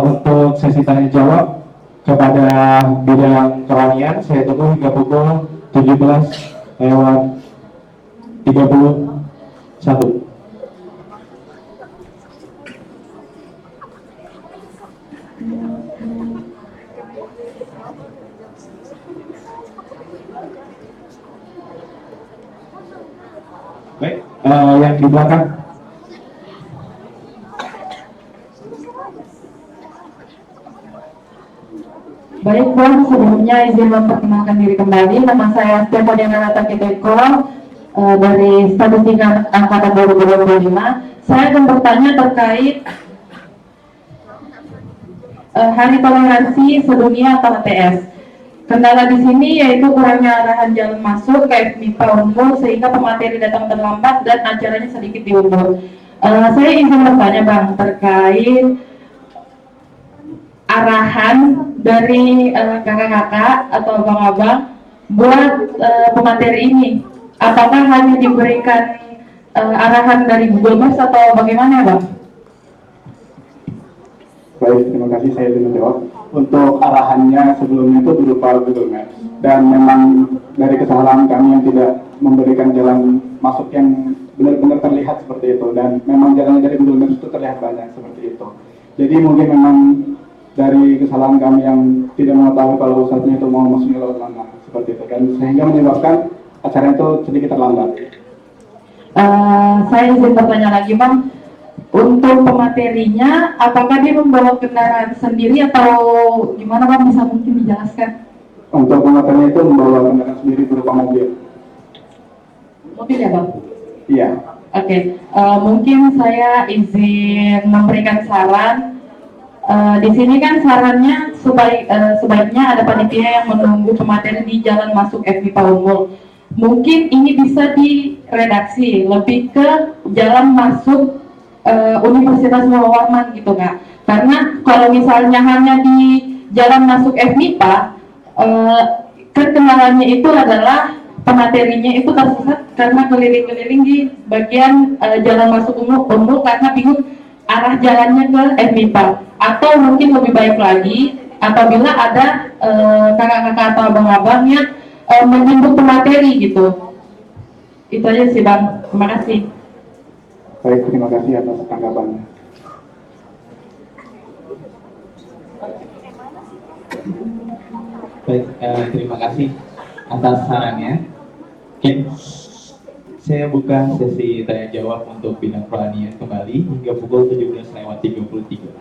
A: untuk sesi tanya jawab kepada bidang kerohanian. Saya tunggu hingga pukul 17.31. Baik, yang di belakang.
F: Baik Bang, sebelumnya izin memperkenalkan diri kembali. Nama saya Stefania Renata Kiteko dari Statistika Angkatan 2025. Saya akan bertanya terkait Hari Toleransi Sedunia atau HTS. Kendala di sini yaitu kurangnya arahan jalan masuk ke FMIPA Unmul sehingga pemateri datang terlambat dan acaranya sedikit diundur. Saya izin bertanya Bang terkait arahan dari kakak-kakak atau abang-abang buat pemateri ini. Apakah hanya diberikan arahan dari Google Maps atau bagaimana Bang?
C: Baik, terima kasih, saya ingin menjawab. Untuk arahannya sebelumnya itu berupa Google Maps, dan memang dari kesalahan kami yang tidak memberikan jalan masuk yang benar-benar terlihat seperti itu, dan memang jalan dari Google Maps itu terlihat banyak seperti itu. Jadi mungkin memang dari kesalahan kami yang tidak mengetahui kalau ustadznya itu mau masuknya lewat mana seperti itu, kan sehingga menyebabkan acara itu sedikit terlambat.
F: Saya izin bertanya lagi Bang, untuk pematerinya apakah dia membawa kendaraan sendiri atau gimana Bang, bisa mungkin dijelaskan?
C: Untuk pematerinya itu membawa kendaraan sendiri berupa mobil.
F: Mobil ya Bang?
C: Iya.
F: Oke, mungkin saya izin memberikan saran. Di sini kan sarannya sebaiknya ada panitia yang menunggu pemateri di jalan masuk FMIPA Unmul. Mungkin ini bisa diredaksi lebih ke jalan masuk Universitas Muhammad Warman gitu Kak. Karena kalau misalnya hanya di jalan masuk FMIPA, kan kendalanya itu adalah pematerinya itu tersesat karena keliling-keliling di bagian jalan masuk umum karena bingung arah jalannya ke FMIPA. Atau mungkin lebih baik lagi apabila ada kakak-kakak atau abang-abang yang menjemput pemateri gitu. Itu aja sih Bang, terima kasih.
C: Baik, terima kasih atas tanggapannya.
A: Baik, terima kasih atas sarannya. Oke, saya buka sesi tanya jawab untuk bidang kerohanian kembali hingga pukul 17.33.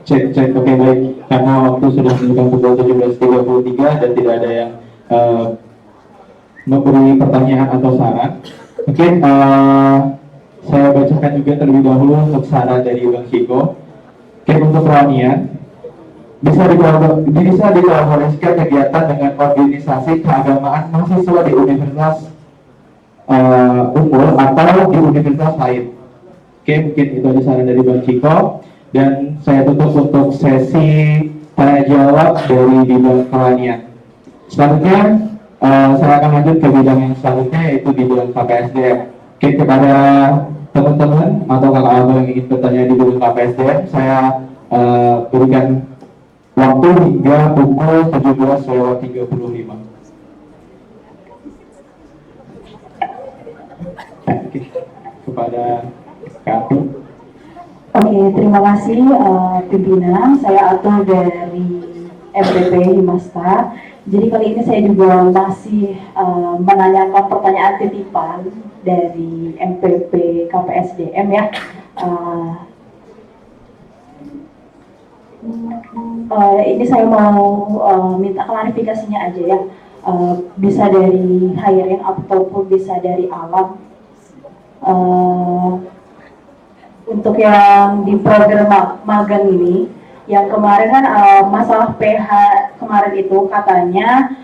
A: Cek, oke baik. Karena waktu sudah menunjukkan pukul 17.33 dan tidak ada yang memberi pertanyaan atau saran. Mungkin saya bacakan juga terlebih dahulu untuk saran dari Bang Chico. Oke, untuk kerohanian bisa dikolaborasikan kegiatan dengan organisasi keagamaan mahasiswa di Universitas unggul atau di universitas lain. Oke, mungkin itu aja saran dari Bang Ciko, dan saya tutup untuk sesi tanya jawab dari bidang kerohanian. Selanjutnya saya akan lanjut ke bidang yang selanjutnya, yaitu di bidang KPSDM. Oke, kepada teman-teman atau kakak abang yang ingin bertanya di bidang KPSDM, saya berikan waktu hingga pukul 17.35. Oke, kepada Kak Atul.
D: Oke, terima kasih pimpinan. Saya Atul dari MPP Himasta. Jadi kali ini saya juga masih menanyakan pertanyaan titipan dari MPP KPSDM ya. Ini saya mau minta klarifikasinya aja ya. Bisa dari hiring ataupun bisa dari alam. Untuk yang di program magang ini, yang kemarin kan masalah PH kemarin itu katanya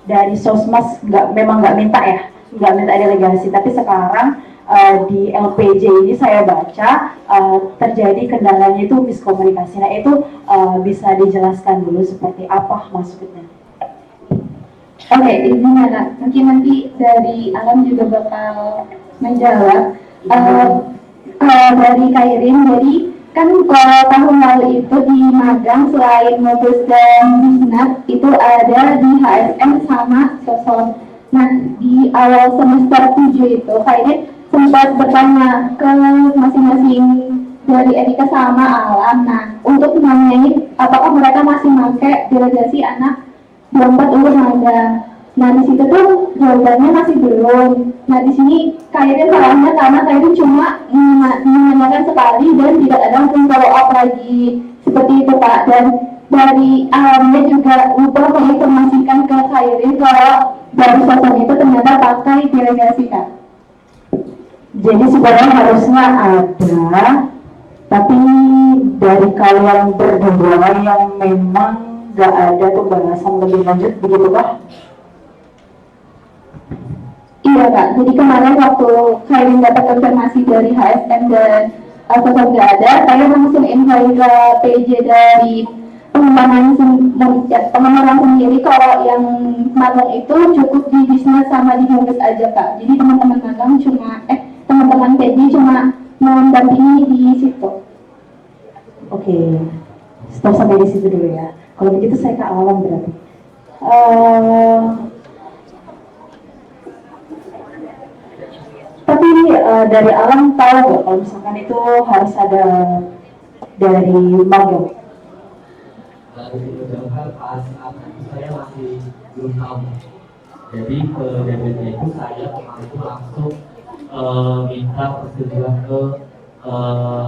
D: dari Sosmas memang nggak minta ya, nggak minta delegasi, tapi sekarang di LPJ ini saya baca terjadi kendalanya itu miskomunikasi. Nah itu bisa dijelaskan dulu seperti apa maksudnya?
E: Oke, izin ya Kak. Mungkin nanti dari Alam juga bakal menjawab. Dari Kairin, jadi kan tahun lalu itu di magang selain Mobus dan Bisnat itu ada di HSM sama Soson. Nah di awal semester 7 itu Kairin sempat bertanya ke masing-masing dari Etika sama Alam. Nah untuk nanyain apakah mereka masih pakai delegasi anak 24 untuk magang. Nah di situ tuh jawabannya masih belum. Nah di sini Kairin salahnya karena Kairin cuma menanyakan sekali dan tidak ada follow up lagi seperti itu Pak. Dan dari alamnya juga lupa menginformasikan ke Kairin kalau dari Sosok itu ternyata pakai delegasi Kak.
D: Jadi sebenarnya harusnya ada, tapi dari kalian berdua yang memang nggak ada pembahasan lebih lanjut, begitu Kak?
E: Iya Kak, jadi kemarin waktu Kairin dapat konfirmasi dari HSM dan Sosok nggak ada, saya langsung invite ke PJ dari pengembangan sendiri kalau yang magang itu cukup di bisnis sama di Mobus aja Kak. Jadi teman-teman magang teman-teman PJ cuma mendampingi di situ.
D: Oke, stop sampai di situ dulu ya. Kalau begitu saya ke Alam berarti. Tapi dari Alam tahu nggak kalau misalkan itu harus ada dari magang?
G: Dari beberapa pas saya masih belum tahu. Jadi ke DPT itu saya kemarin itu langsung minta persetujuan ke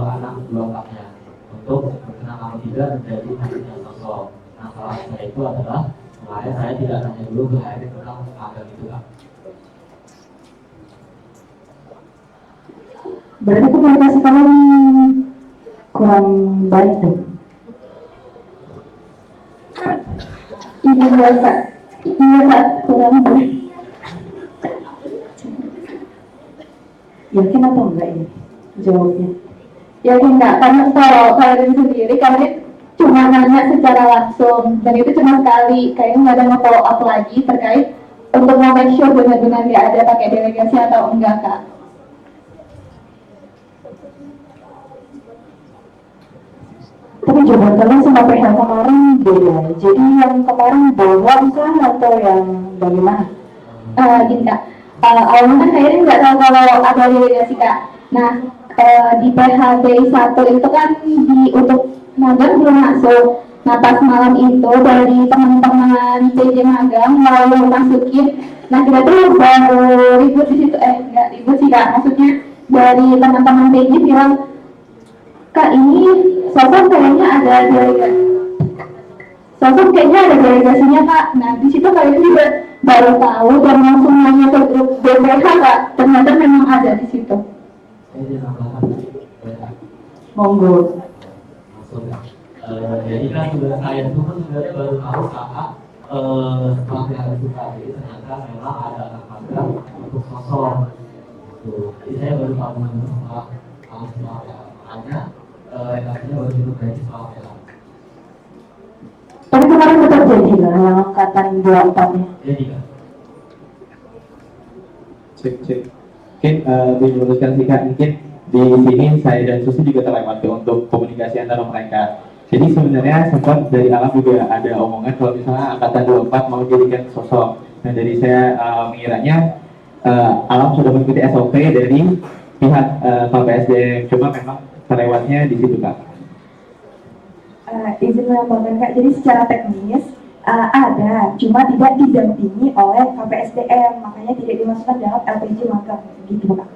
G: anak dua kakaknya untuk berkenan kalau tidak menjadi nantinya sosok. Nah salah saya itu adalah kemarin saya tidak tanya dulu ke HRD tentang magang itu Kak.
D: Berarti komunikasi kalian kurang baik deh.
E: Iya Kak, iya Kak, kurang baik.
D: Yakin atau enggak ini jawabnya?
E: Yakin Kak, karena kalau Kairin sendiri Kairin cuma nanya secara langsung dan itu cuma sekali, kayaknya nggak ada nge-follow up lagi terkait untuk make sure benar-benar nggak ada pakai delegasi atau enggak Kak.
D: Tapi jawaban kalian sama PH kemarin beda. Jadi yang kemarin bohong kan atau yang bagaimana?
E: Gini Kak, awalnya kan Kairin nggak tahu kalau ada delegasi Kak. Nah di PHB 1 itu kan untuk magang belum masuk. Nah pas malam itu dari teman-teman PJ magang mau masukin. Nah kita tuh baru ribut di situ, nggak ribut sih Kak. Maksudnya dari teman-teman PJ bilang, Kak ini Sosok kayaknya ada delegasi. Sosok kayaknya ada delegasinya Kak. Nah di situ Kairin juga baru tahu dan langsung nanya ke grup BPH Kak. Ternyata memang ada di situ.
D: Monggo.
G: Jadi kan sudah saya itu kan sudah baru tahu kakak setelah realisasi tadi ternyata memang ada anak magang untuk sosok. Jadi saya baru tahu setelah makanya realisasinya baru diperbaiki setelah film.
E: Tapi kemarin tetap jadi lah yang angkatan 24-nya.
G: Jadi kan.
A: Cek. Mungkin diluruskan sih Kak, mungkin di sini saya dan Susi juga terlewat untuk komunikasi antara mereka. Jadi sebenarnya sempat dari Alam juga ada omongan kalau misalnya angkatan 24 mau jadikan sosok. Nah dari saya mengiranya Alam sudah mengikuti SOP dari pihak KPSDM, cuma memang terlewatnya di situ Kak.
D: Izin menambahkan Kak, jadi secara teknis ada, cuma tidak didampingi oleh KPSDM, makanya tidak dimasukkan dalam LPG magang, gitu Kak.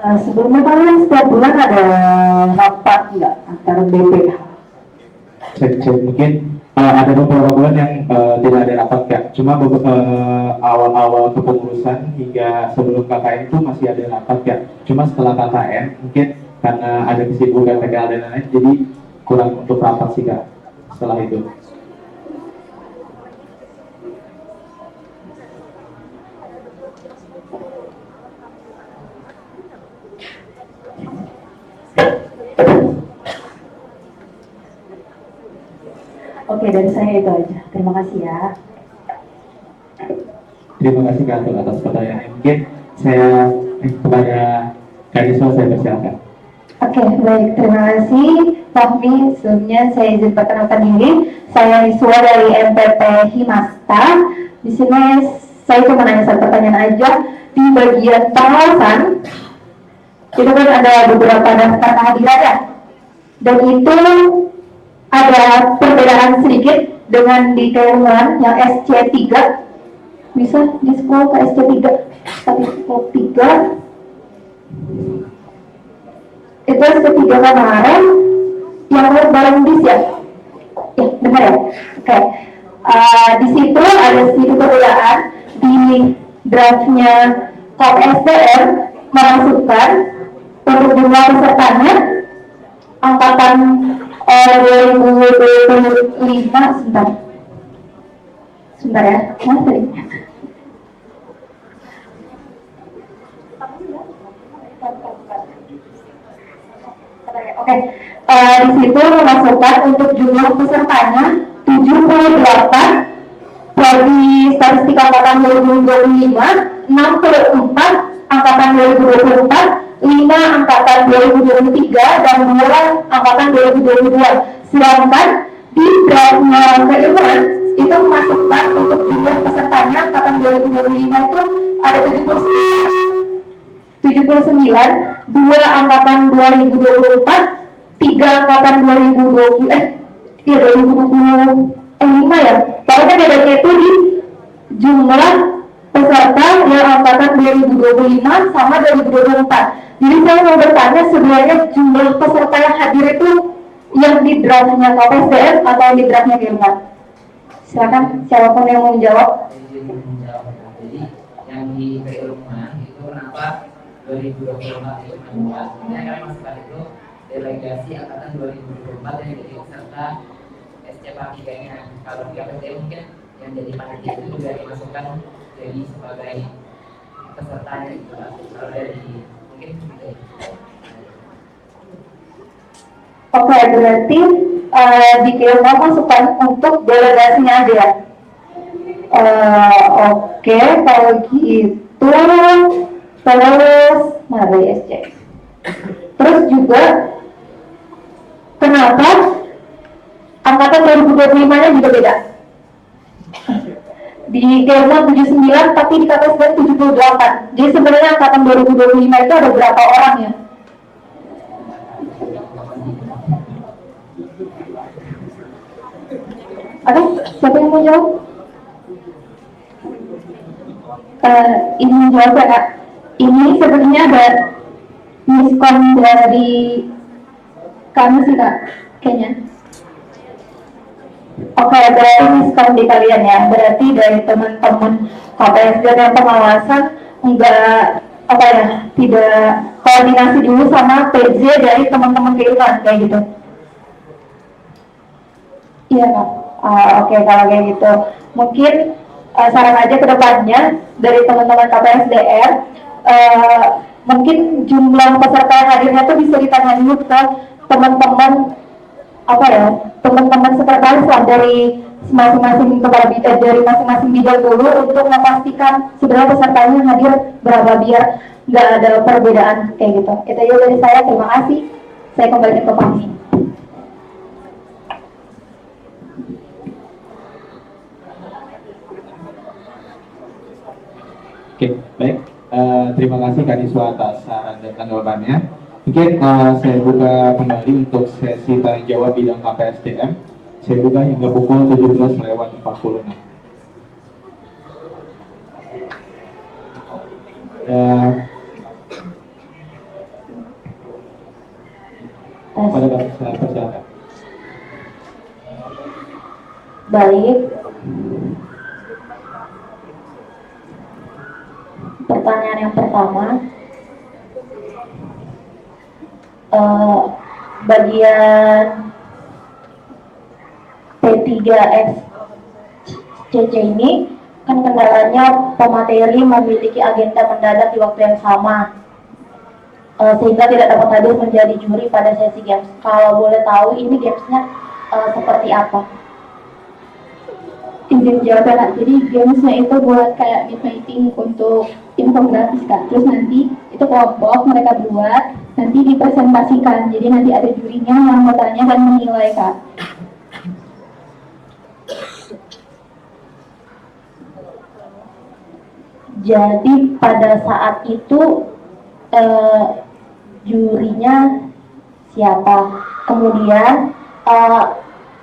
E: Sebelumnya kalian setiap bulan ada rapat nggak antara BPH?
A: Cek. Mungkin ada beberapa bulan yang tidak ada rapat Kak. Cuma awal-awal kepengurusan hingga sebelum KKN itu masih ada rapat Kak. Cuma setelah KKN mungkin karena ada kesibukan PKL dan lain-lain, jadi kurang untuk rapat sih Kak setelah itu.
E: Oke, dari saya itu aja. Terima kasih ya.
A: Terima kasih Kak untuk atas pertanyaannya. Mungkin saya kepada Kak Iswa saya persilakan.
E: Oke, baik. Terima kasih Fahmi. Sebelumnya saya izin perkenalkan diri. Saya Iswa dari MPP Himasta. Di sini saya cuma nanya satu pertanyaan aja. Di bagian pengawasan, itu kan ada beberapa daftar kehadiran ya. Dan itu ada perbedaan sedikit dengan di keilmuan yang SC3. Bisa di scroll ke SC3. Statistik 3. Itu SC3 kemarin yang bareng bis ya? Ya, benar ya? Oke. Di situ ada sedikit perbedaan di draftnya KPSDM memasukkan untuk jumlah pesertanya angkatan 2025 sebentar ya, mana tadi? Oke, di situ memasukkan untuk jumlah pesertanya 78 bagi statistik angkatan 2025, 64 angkatan 2024, 5 angkatan 2023 dan 2 angkatan 2022. Sedangkan di draftnya keilmuan itu memasukkan untuk jumlah pesertanya angkatan 2025 itu ada 79, 2 angkatan 2024, 3 angkatan 5 ya. Pokoknya bedanya itu di jumlah peserta yang angkatan 2025 sama 2024. Jadi saya mau bertanya sebenarnya jumlah peserta yang hadir itu yang di draftnya KPSDM atau di draftnya keilmuan? Silakan siapapun yang mau menjawab.
H: Jadi yang di keilmuan itu kenapa 2024 itu menambah? Sebenarnya kami masukkan itu delegasi angkatan 2024 yang jadi peserta SCPA 3-nya. Kalau di KPSDM mungkin yang jadi panitia itu juga dimasukkan jadi sebagai pesertanya gitu lah. Kalau dari mungkin gitu.
E: Oke, berarti di keilmuan masukkan untuk delegasinya aja ya. Oke, kalau gitu terus mari SC. Terus juga kenapa angkatan 2025-nya juga beda? Di keilmuan 79 tapi di KPSDM 78. Jadi sebenarnya angkatan 2025 itu ada berapa orang ya? Ada? Siapa yang mau jawab? Ini menjawab ya Kak. Ini sebenarnya ada miskom dari kami sih Kak, kayaknya. Oke, berarti miskom di kalian ya. Berarti dari teman-teman KPSDM yang pengawasan enggak apa ya, tidak koordinasi dulu sama PJ dari teman-teman keilmuan kayak gitu. Iya Kak. Oke, kalau kayak gitu mungkin saran aja ke depannya dari teman-teman KPSDR, mungkin jumlah peserta yang hadirnya tuh bisa ditanya dulu ke teman-teman apa ya, teman-teman sekretaris lah dari masing-masing kepala bidang, dari masing-masing bidang dulu untuk memastikan sebenarnya pesertanya hadir berapa biar nggak ada perbedaan kayak gitu. Itu aja dari saya, terima kasih. Saya kembali ke Fahmi.
A: Oke, baik. Terima kasih Kak Niswa atas saran dan tanggapannya. Mungkin saya buka kembali untuk sesi tanya jawab bidang KPSDM. Saya buka hingga pukul 17:46. Pada saya persilakan.
E: Baik. Pertanyaan yang pertama, bagian P3XCC ini kan kendalanya pemateri memiliki agenda mendadak di waktu yang sama, sehingga tidak dapat hadir menjadi juri pada sesi games. Kalau boleh tahu ini gamesnya seperti apa?
D: Izin jawab ya Kak, jadi gamesnya itu buat kayak meeting untuk infografis Kak. Terus nanti itu kelompok mereka buat, nanti dipresentasikan. Jadi nanti ada jurinya yang bertanya dan menilai Kak.
E: Jadi pada saat itu jurinya siapa? Kemudian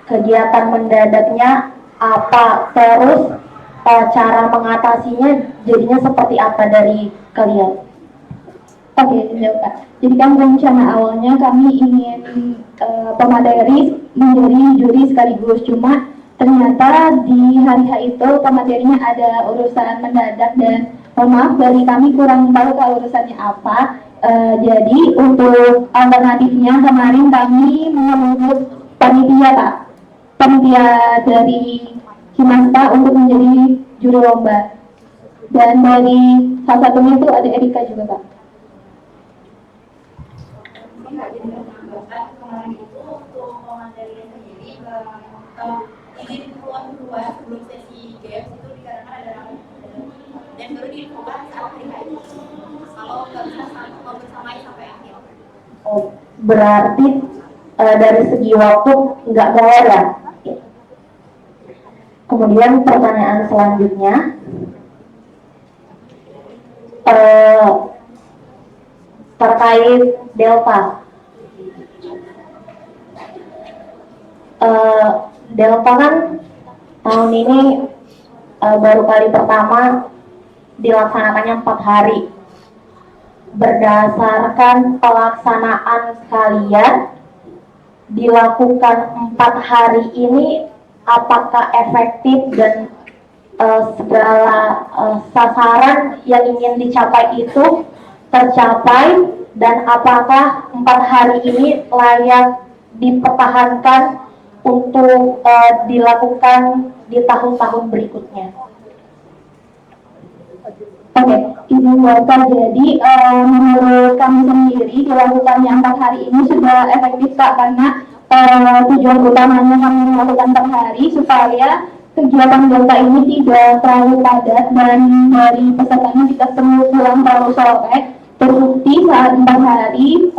E: kegiatan mendadaknya apa? Terus cara mengatasinya jadinya seperti apa dari kalian?
D: Oke, jawab Kak. Jadi kan rencana awalnya kami ingin pemateri menjadi juri sekaligus, cuma ternyata di hari H itu pematerinya ada urusan mendadak dan mohon maaf dari kami kurang tahu kalau urusannya apa. Jadi untuk alternatifnya kemarin kami menunjuk panitia Kak, panitia dari Himasta untuk menjadi juri lomba, dan dari salah satunya itu ada Erika juga Kak.
I: Kemarin itu untuk pemateri sendiri izin keluar sebelum sesi games itu dikarenakan ada ramu dan baru diinfokan saat hari hari kalau nggak bisa bersamai sampai akhir.
E: Oh, berarti dari segi waktu nggak boleh ya? Kemudian pertanyaan selanjutnya, terkait Delta. Delta kan tahun ini baru kali pertama dilaksanakannya 4 hari. Berdasarkan pelaksanaan kalian dilakukan 4 hari ini, apakah efektif dan segala sasaran yang ingin dicapai itu tercapai, dan apakah 4 hari ini layak dipertahankan untuk dilakukan di tahun-tahun berikutnya?
D: Oke, izin Bapak, jadi menurut kami sendiri dilakukannya 4 hari ini sudah efektif Kak, karena tujuan utamanya kami melakukan per hari supaya kegiatan Delta ini tidak terlalu padat dan dari pesertanya tidak perlu pulang terlalu sore. Terbukti saat 4 hari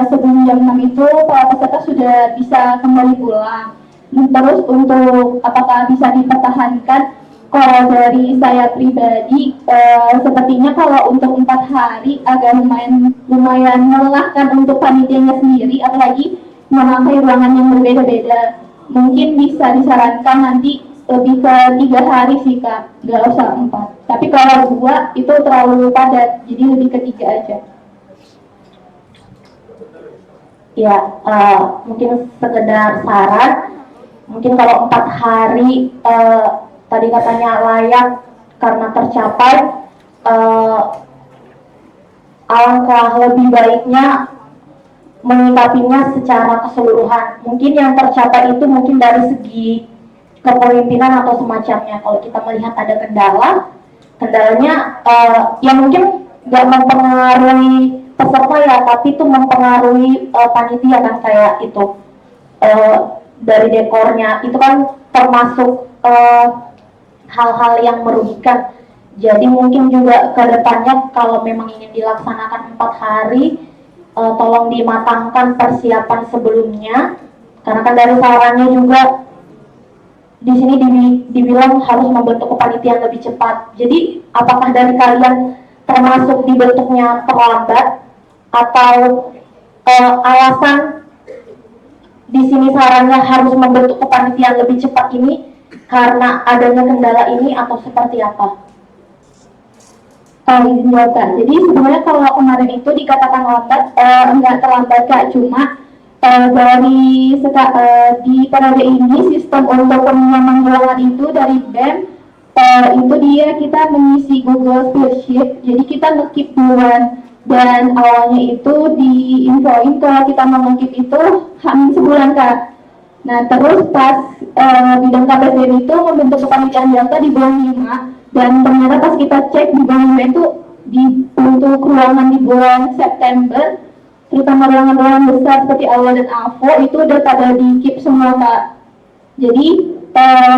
D: sebelum jam 6 itu para peserta sudah bisa kembali pulang. Terus untuk apakah bisa dipertahankan, kalau dari saya pribadi sepertinya kalau untuk 4 hari agak lumayan melelahkan untuk panitianya sendiri, apalagi memakai ruangan yang berbeda-beda. Mungkin bisa disarankan nanti lebih ke 3 hari sih Kak, nggak usah 4. Tapi kalau 2 itu terlalu padat, jadi lebih ke 3 aja.
E: Ya, mungkin sekedar saran, mungkin kalau 4 hari tadi katanya layak karena tercapai, alangkah lebih baiknya menyikapinya secara keseluruhan. Mungkin yang tercapai itu mungkin dari segi kepemimpinan atau semacamnya. Kalau kita melihat ada kendalanya yang mungkin nggak mempengaruhi peserta ya, tapi itu mempengaruhi panitia kan, kayak itu dari dekornya itu kan termasuk hal-hal yang merugikan. Jadi mungkin juga ke depannya kalau memang ingin dilaksanakan 4 hari, tolong dimatangkan persiapan sebelumnya, karena kan dari sarannya juga di sini dibilang harus membentuk kepanitiaan lebih cepat. Jadi apakah dari kalian termasuk dibentuknya terlambat, atau alasan di sini sarannya harus membentuk kepanitiaan lebih cepat ini karena adanya kendala ini, atau seperti apa?
D: Izin jawab Kak. Jadi sebenarnya kalau kemarin itu dikatakan lambat, enggak terlambat Kak, cuma di periode ini sistem untuk peminjaman ruangan itu dari BEM itu dia kita mengisi Google Spreadsheet, jadi kita ngekip duluan, dan awalnya itu diinfoin kalau kita mau ngekip itu hampir sebulan Kak. Nah terus pas bidang KPSDM itu membentuk kepanitiaan Delta di bulan 5, dan ternyata pas kita cek di bulan 5 itu untuk ruangan di bulan September, terutama ruangan-ruangan besar seperti Aula dan AVO itu udah pada di keep semua Kak. Jadi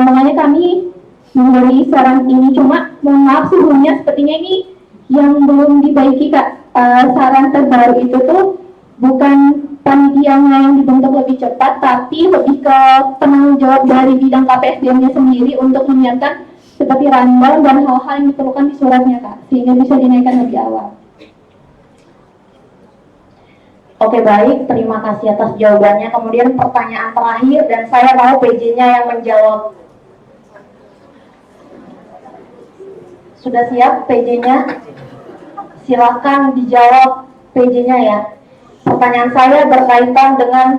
D: makanya kami memberi saran ini, cuma mohon maaf sebelumnya sepertinya ini yang belum dibaiki Kak. Saran terbaru itu tuh bukan panitianya yang dibentuk lebih cepat, tapi lebih ke penanggung jawab dari bidang KPSDM-nya sendiri untuk menyiapkan seperti rundown dan hal-hal yang diperlukan di suratnya Kak, sehingga bisa dinaikkan lebih awal.
E: Oke baik, terima kasih atas jawabannya. Kemudian pertanyaan terakhir, dan saya mau PJ-nya yang menjawab. Sudah siap PJ-nya? Silakan dijawab PJ-nya ya. Pertanyaan saya berkaitan dengan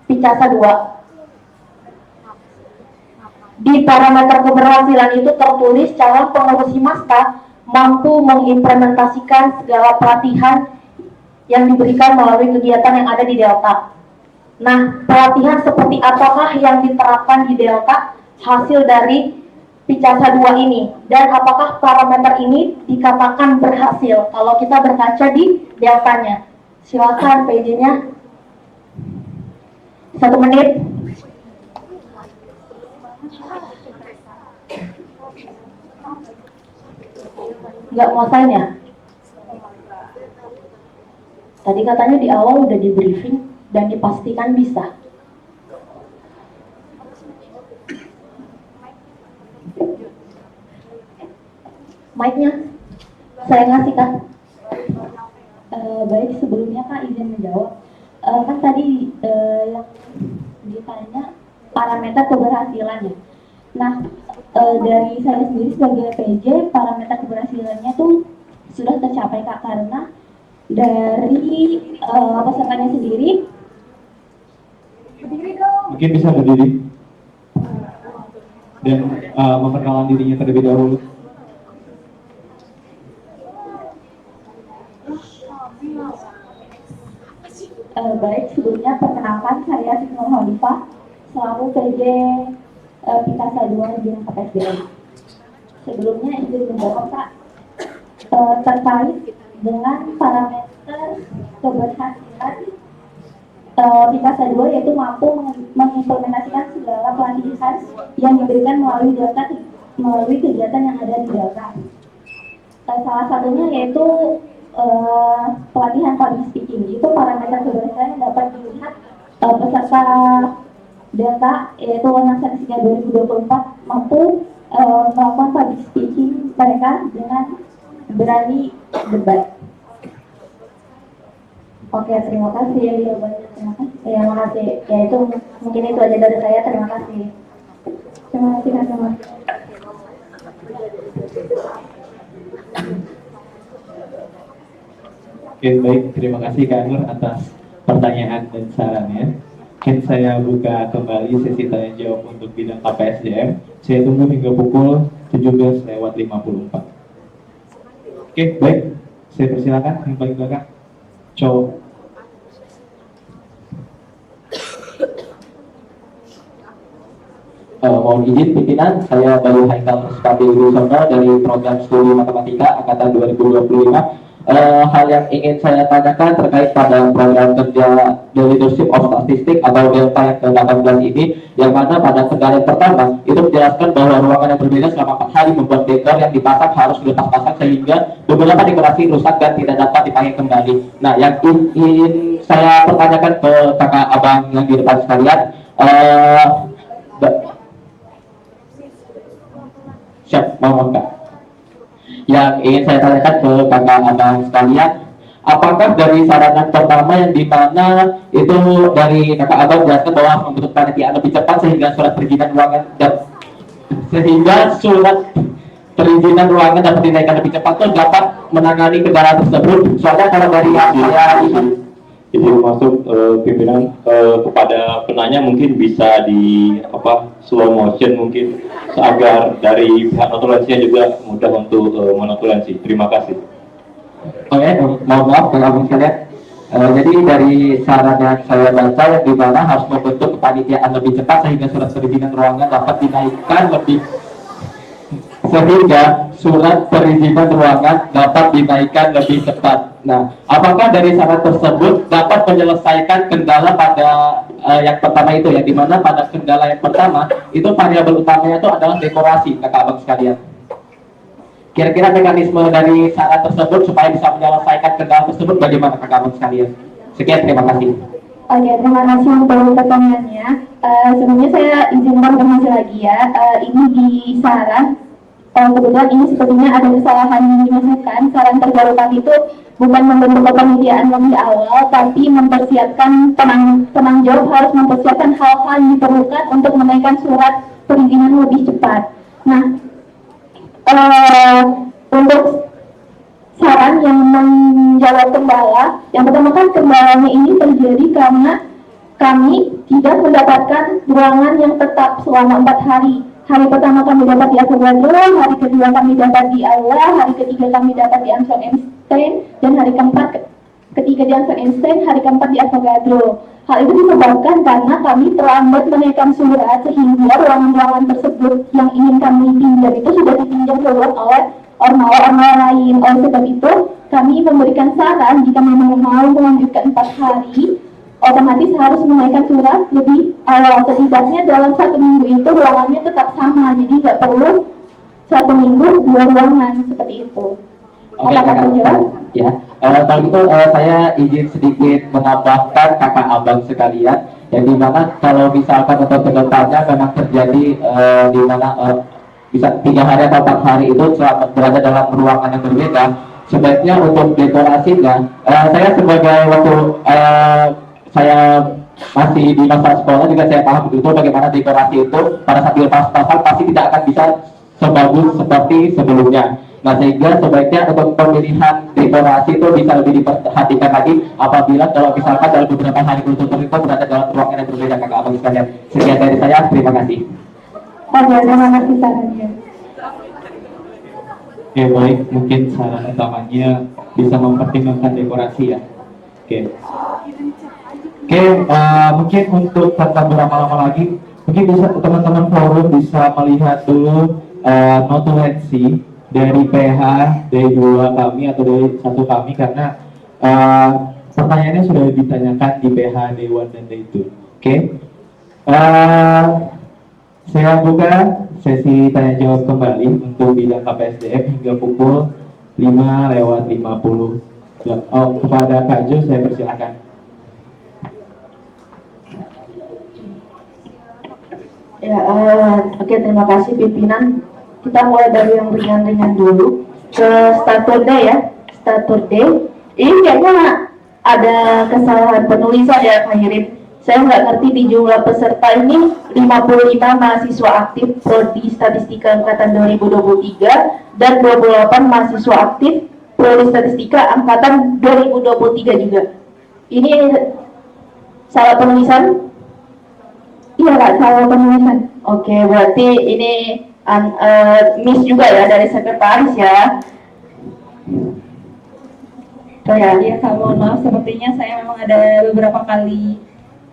E: Picasa 2. Di parameter keberhasilan itu tertulis calon pengurus Himasta mampu mengimplementasikan segala pelatihan yang diberikan melalui kegiatan yang ada di Delta. Nah, pelatihan seperti apakah yang diterapkan di Delta hasil dari Picasa 2 ini? Dan apakah parameter ini dikatakan berhasil kalau kita berkaca di Deltanya? Silakan PJ-nya. 1 menit. Nggak mau ya? Tadi katanya di awal udah di briefing dan dipastikan bisa. Mic-nya saya ngasih Kak.
D: Baik, sebelumnya Kak izin menjawab. Kan tadi yang ditanya parameter keberhasilannya. Nah, dari saya sendiri sebagai PJ, parameter keberhasilannya tuh sudah tercapai Kak, karena dari pesertanya sendiri.
A: Mungkin bisa berdiri dan memperkenalkan dirinya terlebih dahulu.
D: Baik, sebelumnya perkenalkan saya Siti Nurhalifah selaku PJ Picasa 2 bidang KPSDM. Sebelumnya izin menjawab Kak terkait dengan parameter keberhasilan Picasa 2, yaitu mampu mengimplementasikan segala pelatihan yang diberikan melalui kegiatan yang ada di Delta. Salah satunya yaitu pelatihan public speaking. Itu parameter keberhasilan yang dapat dilihat peserta Delta, yaitu Nasan Siga 2024 mampu melakukan public speaking mereka dengan berani debat.
E: Oke, terima kasih ya jawabannya. Terima kasih. Ya, makasih. Ya itu mungkin itu aja dari saya. Terima kasih.
D: Terima kasih Kak.
A: Oke, baik. Terima kasih Kak Nur atas pertanyaan dan sarannya. Mungkin saya buka kembali sesi tanya jawab untuk bidang KPSDM. Saya tunggu hingga pukul 17:54. Oke, baik. Saya persilakan yang paling belakang. Cowok.
B: Mohon izin pimpinan, saya Bayu Haikal Respati Wisono dari Program Studi Matematika Angkatan 2025. Hal yang ingin saya tanyakan terkait pada program kerja The Leadership of Statistics atau Delta yang ke-18 ini, yang mana pada kendala yang pertama itu menjelaskan bahwa ruangan yang berbeda selama 4 hari membuat dekor yang dipasang harus dilepas pasang sehingga beberapa dekorasi rusak dan tidak dapat dipakai kembali. Nah, yang ingin saya pertanyakan ke kakak abang yang di depan sekalian, siap, mohon Kak. Yang ingin saya tanyakan ke kakak abang sekalian, apakah dari saran pertama yang dimana itu dari kakak abang jelaskan bahwa membentuk panitia lebih cepat sehingga surat perizinan ruangan dapat dinaikkan lebih cepat itu dapat menangani kendala tersebut. Soalnya kalau dari yang saya
J: izin masuk pimpinan kepada penanya mungkin bisa di slow motion mungkin agar dari pihak notulensinya juga mudah untuk menotulensi. Terima kasih.
B: Oke, mohon maaf kakak sekalian. Jadi dari saran yang saya baca yang dimana harus membentuk kepanitiaan lebih cepat sehingga surat perizinan ruangan dapat dinaikkan lebih cepat. Nah, apakah dari saran tersebut dapat menyelesaikan kendala pada yang pertama itu, yang dimana pada kendala yang pertama itu variabel utamanya itu adalah dekorasi, kakak abang sekalian. Kira-kira mekanisme dari saran tersebut supaya bisa menyelesaikan kendala tersebut bagaimana kakak abang sekalian? Sekian, terima kasih.
D: Oke, terima kasih untuk pertanyaannya. Sebelumnya saya izin konfirmasi lagi ya. Ini di saran. Kebetulan ini sepertinya ada kesalahan yang dimasukkan. Saran terbaru kami itu bukan membentuk kepanitiaan lebih awal, tapi mempersiapkan penang jawab harus mempersiapkan hal-hal yang diperlukan untuk menaikkan surat perizinan lebih cepat. Nah, untuk saran yang menjawab kendala, yang pertama kan kendalanya ini terjadi karena kami tidak mendapatkan ruangan yang tetap selama 4 hari. Hari pertama kami dapat di Avogadro, hari kedua kami dapat di Aula, hari ketiga kami dapat di Amstel Einstein, dan hari ketiga di Amstel Einstein, hari keempat di Avogadro. Hal itu disebabkan karena kami terlambat menaikkan surat sehingga ruangan-ruangan tersebut yang ingin kami pinjam itu sudah dipinjam duluan oleh ormawa-ormawa lain. Oleh sebab itu, kami memberikan saran jika memang mau melanjutkan 4 hari, otomatis harus menaikkan surat lebih awal. Setidaknya dalam 1 minggu itu ruangannya tetap sama, jadi nggak perlu 1 minggu 2 ruangan seperti itu.
B: Oke, kakak, ya. Kalau gitu saya izin sedikit menambahkan kakak abang sekalian, yang dimana kalau misalkan untuk kedepannya memang terjadi di mana bisa 3 hari atau 4 hari itu berada dalam ruangan yang berbeda, sebaiknya untuk dekorasinya, saya sebagai waktu saya masih di masa sekolah juga saya paham betul bagaimana dekorasi itu pada saat dilepas-pasang pasti tidak akan bisa sebagus seperti sebelumnya. Nah, sehingga sebaiknya untuk pemilihan dekorasi itu bisa lebih diperhatikan lagi apabila kalau misalkan dalam beberapa hari berturut-turut itu berada dalam ruangan yang berbeda, kakak abang sekalian. Sekian dari saya, terima kasih.
D: Oke, terima kasih sarannya.
A: Oke, baik, mungkin saran utamanya bisa mempertimbangkan dekorasi ya. Oke, mungkin untuk tanpa berlama-lama lagi, mungkin bisa teman-teman forum bisa melihat dulu notulensi dari PH D2 kami atau dari 1 kami, karena pertanyaannya sudah ditanyakan di PH D1 dan D2. Oke, saya buka sesi tanya jawab kembali untuk bidang KPSDM hingga pukul 5:50. Kepada Kak Jo saya persilakan.
E: Ya, oke, terima kasih pimpinan. Kita mulai dari yang ringan-ringan dulu ke statur D ya. Statur D ini kayaknya ada kesalahan penulisan ya Pak Hirip. Saya nggak ngerti di jumlah peserta ini 55 mahasiswa aktif Prodi Statistika Angkatan 2023 dan 28 mahasiswa aktif Prodi Statistika Angkatan 2023 juga. Ini salah penulisan? Iya Kak, salah penulisan. Oke, berarti ini miss juga ya dari sekretaris ya.
D: Ya, Kak, mohon maaf, sepertinya saya memang ada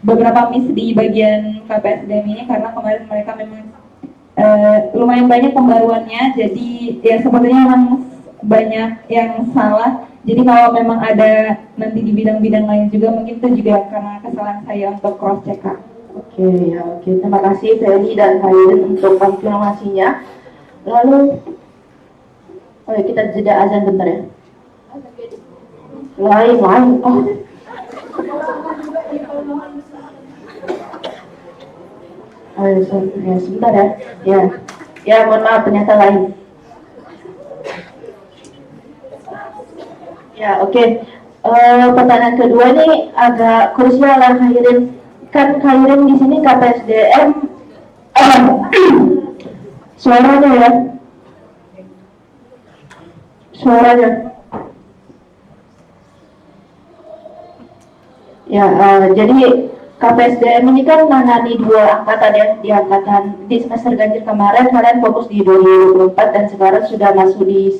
D: beberapa miss di bagian KPSDM ini karena kemarin mereka memang lumayan banyak pembaruannya, jadi ya sepertinya memang banyak yang salah. Jadi kalau memang ada nanti di bidang-bidang lain juga, mungkin itu juga karena kesalahan saya untuk cross check, Kak.
F: Oke, terima kasih Feli dan Khairul untuk konfirmasinya. Lalu kita jeda azan bentar ya. Lain. Oh. Ya, sebentar ya. Ya, mohon maaf ternyata lain. Ya, oke. Pertanyaan kedua ini agak krusial lah, Khairul. Kan Khairul di sini KPSDM suaranya ya. Ya, jadi KPSDM ini kan menangani 2 angkatan ya, di semester ganjil kemarin kalian fokus di 2024 dan sekarang sudah masuk di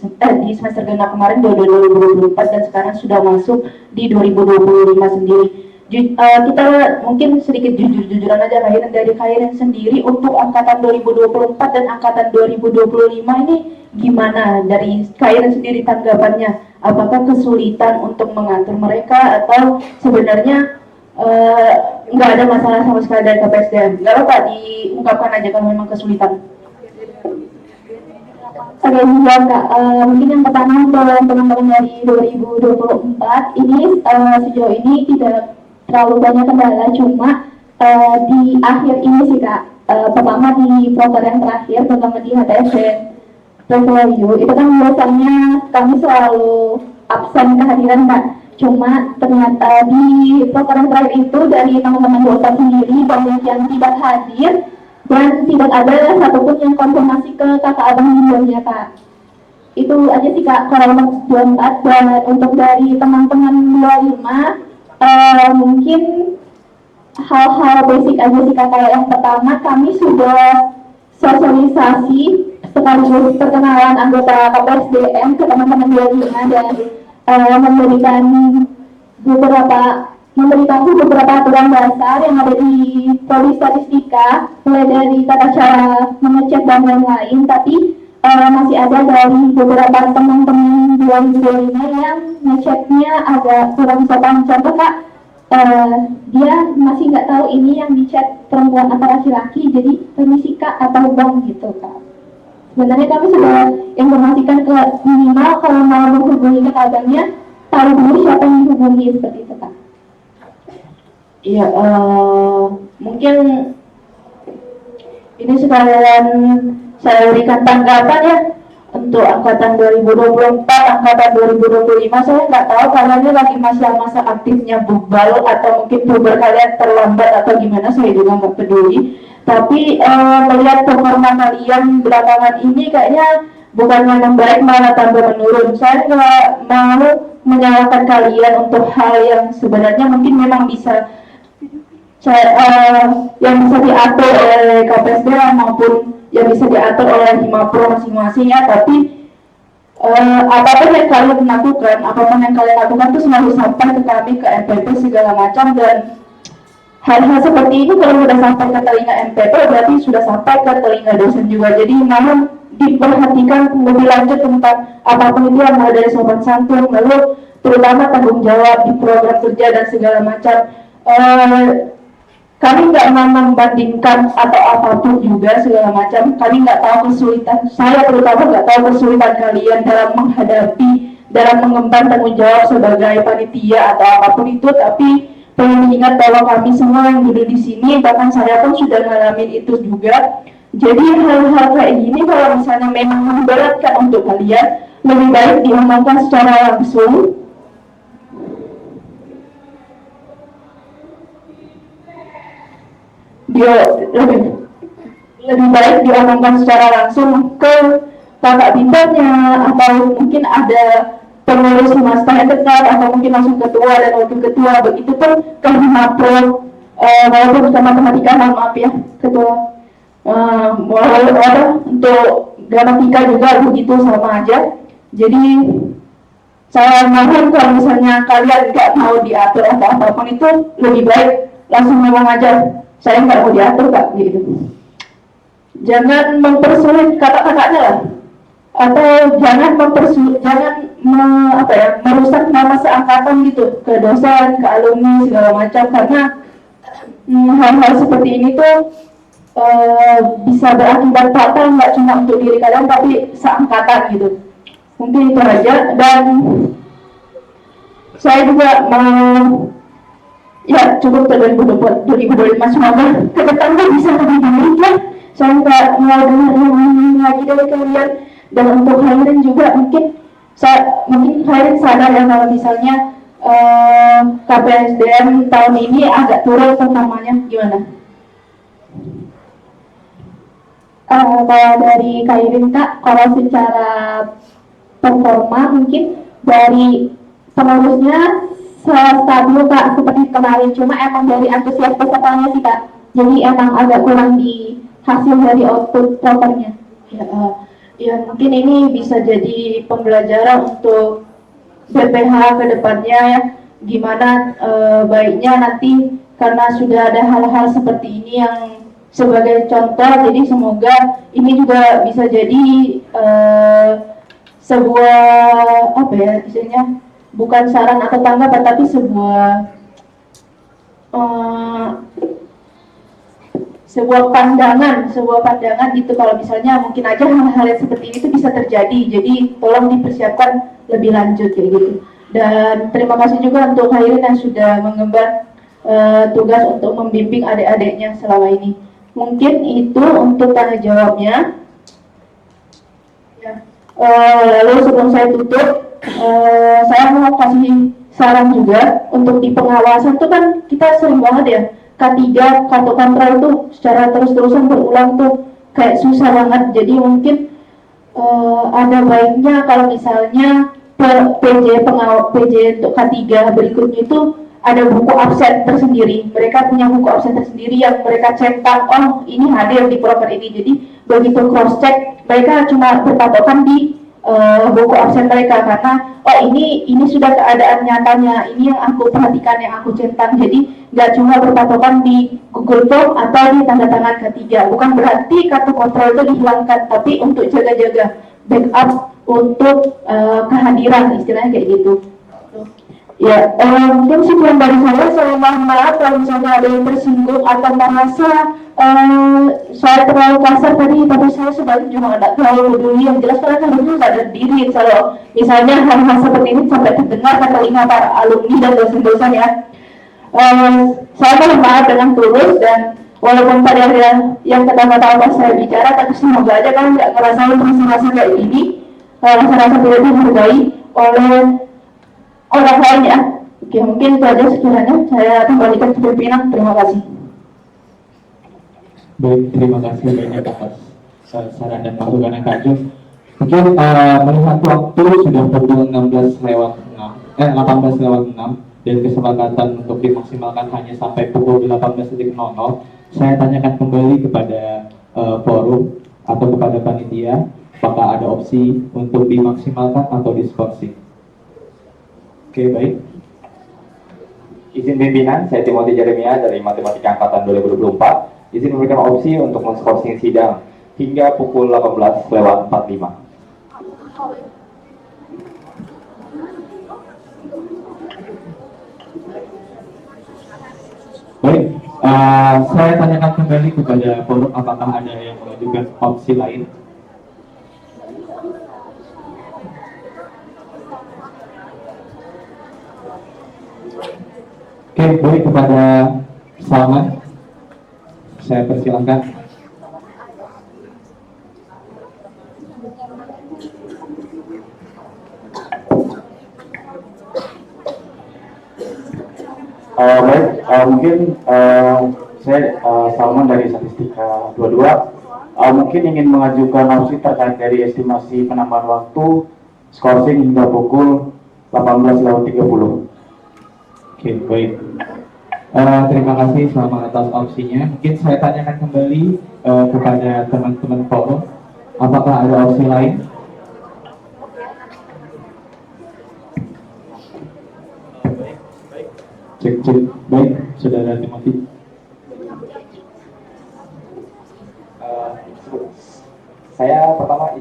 F: semester genap kemarin 2024 dan sekarang sudah masuk di 2025 sendiri. Kita mungkin sedikit jujur-jujuran aja dari Khairul sendiri untuk angkatan 2024 dan angkatan 2025 ini gimana dari Khairul sendiri tanggapannya? Apakah kesulitan untuk mengatur mereka atau sebenarnya nggak ada masalah sama sekali dari KPSDM? Nggak apa-apa, diungkapkan aja kalau memang kesulitan.
D: Oke, juga Kak. Mungkin yang pertama untuk teman-teman dari 2024 ini sejauh ini tidak terlalu banyak kendala, cuma di akhir ini sih Kak. Pertama di proker yang terakhir, pertama di HTS Review, itu kan biasanya kami selalu absen kehadiran Kak. Cuma ternyata di program terakhir itu dari teman-teman dosen sendiri banyak yang tidak hadir dan tidak ada satupun yang konfirmasi ke kakak abang juniornya Kak. Itu aja sih Kak kalau untuk 24. Dan untuk dari teman-teman 25 mungkin hal-hal basic aja sih Kak. Kayak yang pertama kami sudah sosialisasi sekaligus perkenalan anggota KPSDM ke teman-teman 25 dan memberitahu beberapa aturan dasar yang ada di Prodi Statistika, mulai dari tata cara mengecek dan lain-lain, tapi masih ada dari beberapa teman-teman 2025 yang ngeceknya agak kurang sopan. Contoh Kak, dia masih nggak tahu ini yang dicek perempuan atau laki-laki, jadi permisi Kak atau Bang gitu Kak. Sebenarnya kami sudah informasikan ke minimal kalau mau menghubungi ke abangnya, tahu dulu siapa yang dihubungi, seperti itu Kak.
F: Iya, mungkin ini sekalian saya berikan tanggapan ya untuk angkatan 2024, angkatan 2025. Saya nggak tahu kalian ini lagi masa-masa aktifnya bubal atau mungkin puber kalian terlambat atau gimana, saya juga nggak peduli. Tapi melihat performa kalian belakangan ini kayaknya bukannya membaik malah tambah menurun. Saya nggak mau menyalahkan kalian untuk hal yang sebenarnya mungkin memang bisa yang bisa diatur oleh KPSDM maupun yang bisa diatur oleh Himapro masing-masing ya. Tapi apapun yang kalian lakukan itu selalu sampai ke kami, ke MPP segala macam, dan hal-hal seperti ini kalau sudah sampai ke telinga MPP berarti sudah sampai ke telinga dosen juga. Jadi mohon diperhatikan lebih lanjut tentang apapun itu yang mulai dari sopan santun, lalu terutama tanggung jawab di program kerja dan segala macam. Kami nggak mau membandingkan atau apapun juga segala macam. Kami nggak tahu kesulitan, saya terutama nggak tahu kesulitan kalian dalam mengemban tanggung jawab sebagai panitia atau apapun itu. Tapi pengen ingat bahwa kami semua yang duduk di sini, bahkan saya pun sudah ngalamin itu juga. Jadi hal-hal kayak gini kalau misalnya memang memberatkan untuk kalian, lebih baik diomongkan secara langsung. Lebih baik diomongkan secara langsung ke kakak bimbingnya, atau mungkin ada pengurus Himasta yang dekat, atau mungkin langsung ketua dan wakil ketua. Begitupun ke Himapro, walaupun ke matematika, maaf ya ketua, untuk gramatika juga begitu, sama aja. Jadi
D: Saya mohon kalau misalnya kalian nggak mau diatur atau apapun itu, lebih baik langsung ngomong aja, saya nggak mau diatur Kak, gitu. Jangan mempersulit kata-katanya lah, atau jangan merusak nama seangkatan gitu ke dosen, ke alumni segala macam, karena hal-hal seperti ini tuh bisa berakibat fatal nggak cuma untuk diri kalian tapi seangkatan gitu. Mungkin itu aja, dan saya juga mau ya cukup untuk 2025, semoga ke depannya bisa lebih baik ya. Saya nggak mau dengar yang lain lagi dari kalian. Dan untuk Khairin juga mungkin Khairin sadar ya kalau misalnya KPSDM tahun ini agak turun pertamanya, gimana? Kalau dari Khairin Kak, kalau secara performa mungkin dari pengurusnya stabil Kak seperti kemarin, cuma emang dari antusias pesertanya sih Kak, jadi emang agak kurang di hasil dari output propernya. Ya mungkin ini bisa jadi pembelajaran untuk BPH ke depannya ya, gimana baiknya nanti, karena sudah ada hal-hal seperti ini yang sebagai contoh, jadi semoga ini juga bisa jadi sebuah apa ya istilahnya, bukan saran atau tanggapan tapi sebuah pandangan gitu, kalau misalnya mungkin aja hal-hal yang seperti ini tuh bisa terjadi, jadi tolong dipersiapkan lebih lanjut kayak gitu. Dan terima kasih juga untuk Khairin yang sudah mengemban tugas untuk membimbing adik-adiknya selama ini. Mungkin itu untuk tanya jawabnya. Lalu sebelum saya tutup, saya mau kasih saran juga untuk di pengawasan tuh kan kita sering banget ya K3 kartu kontrol itu secara terus-terusan berulang tuh kayak susah banget. Jadi mungkin ada baiknya kalau misalnya PJ untuk K3 berikutnya itu ada buku absen tersendiri. Mereka punya buku absen tersendiri yang mereka cetak, oh ini hadir di proker ini. Jadi begitu cross check, mereka cuma berpatokan di buku absen mereka, karena oh ini sudah keadaan nyatanya, ini yang aku perhatikan, yang aku cetak. Jadi nggak cuma berpatokan di Google Form atau di tanda tangan K3. Bukan berarti kartu kontrol itu dihilangkan, tapi untuk jaga-jaga backup untuk kehadiran, istilahnya kayak gitu. Ya, mungkin sekian dari saya mohon maaf kalau misalnya ada yang tersinggung atau merasa saya terlalu kasar tadi, tapi saya sebenarnya juga tidak terlalu peduli. Yang jelas kalian harusnya nggak berdiri kalau misalnya hal-hal seperti ini sampai terdengar ke telinga para alumni dan dosen-dosen ya. Saya mohon maaf dengan tulus, dan walaupun tadi ada yang kata-kata apa saya bicara, tapi semoga aja kan nggak ngerasain rasa-rasa kayak gini, rasa-rasa tidak dihargai oleh orang lain ya. Oke, mungkin itu aja sekiranya saya kembalikan ke pimpinan. Terima kasih.
A: Baik, terima kasih banyak atas saran dan masukan Kak Jo. Mungkin melihat waktu sudah pukul 18:06 dan kesepakatan untuk dimaksimalkan hanya sampai pukul 18.00, saya tanyakan kembali kepada forum atau kepada panitia, apakah ada opsi untuk dimaksimalkan atau diskorsing. Oke, baik.
B: Izin pimpinan, saya Timothy Jeremia dari Matematika Angkatan 2024. Izin memberikan opsi untuk men-skorsing sidang hingga pukul 18:45.
A: Baik, saya tanyakan kembali kepada forum apakah ada yang mengajukan opsi lain. Oke, baik, kepada Salman, saya persilahkan.
C: Baik, mungkin saya Salman dari Statistika 22 mungkin ingin mengajukan opsi terkait dari estimasi penambahan waktu skorsing hingga pukul 18:30.
A: Oke, baik. Terima kasih selamat atas opsinya. Mungkin saya tanyakan kembali kepada teman-teman forum, apakah ada opsi lain? Cek cek. Baik, saudara Timothy.
B: Saya pertama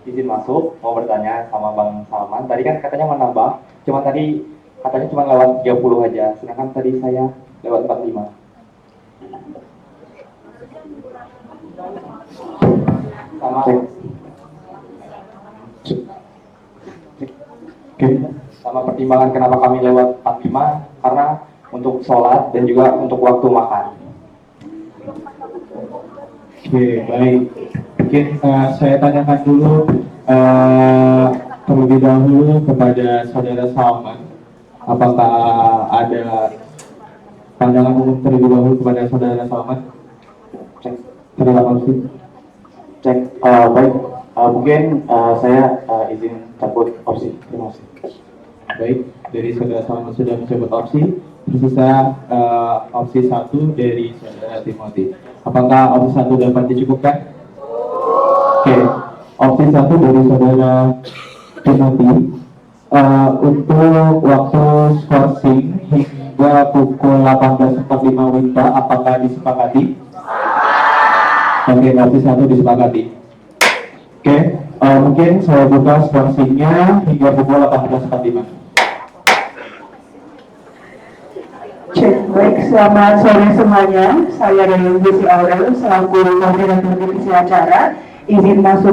B: izin masuk, mau bertanya sama Bang Salman. Tadi kan katanya menambah, cuma tadi katanya cuma lewat 30 aja, sedangkan tadi saya lewat 45. Sama sama pertimbangan kenapa kami lewat 45, karena untuk sholat dan juga untuk waktu makan.
A: Oke, baik. Mungkin saya tanyakan dulu terlebih dahulu kepada saudara Salman. Apakah ada pandangan umum terlebih dahulu kepada saudara Salman? Cek, terima kasih. Cek, baik. Mungkin saya izin cabut opsi. Terima kasih. Baik, dari saudara Salman sudah mencabut opsi. Tersisa opsi 1 dari saudara Timothy. Apakah opsi 1 dapat dicukupkan? Oke, opsi 1 dari saudara Timothy untuk waktu skorsing hingga pukul 18.45 WITA, apakah disepakati? Oke, opsi 1 disepakati. Oke, mungkin saya buka skorsingnya hingga pukul 18.45.
F: Cek, baik, selamat sore semuanya. Saya dari Divisi Aurel selaku koordinator divisi acara. Izin masuk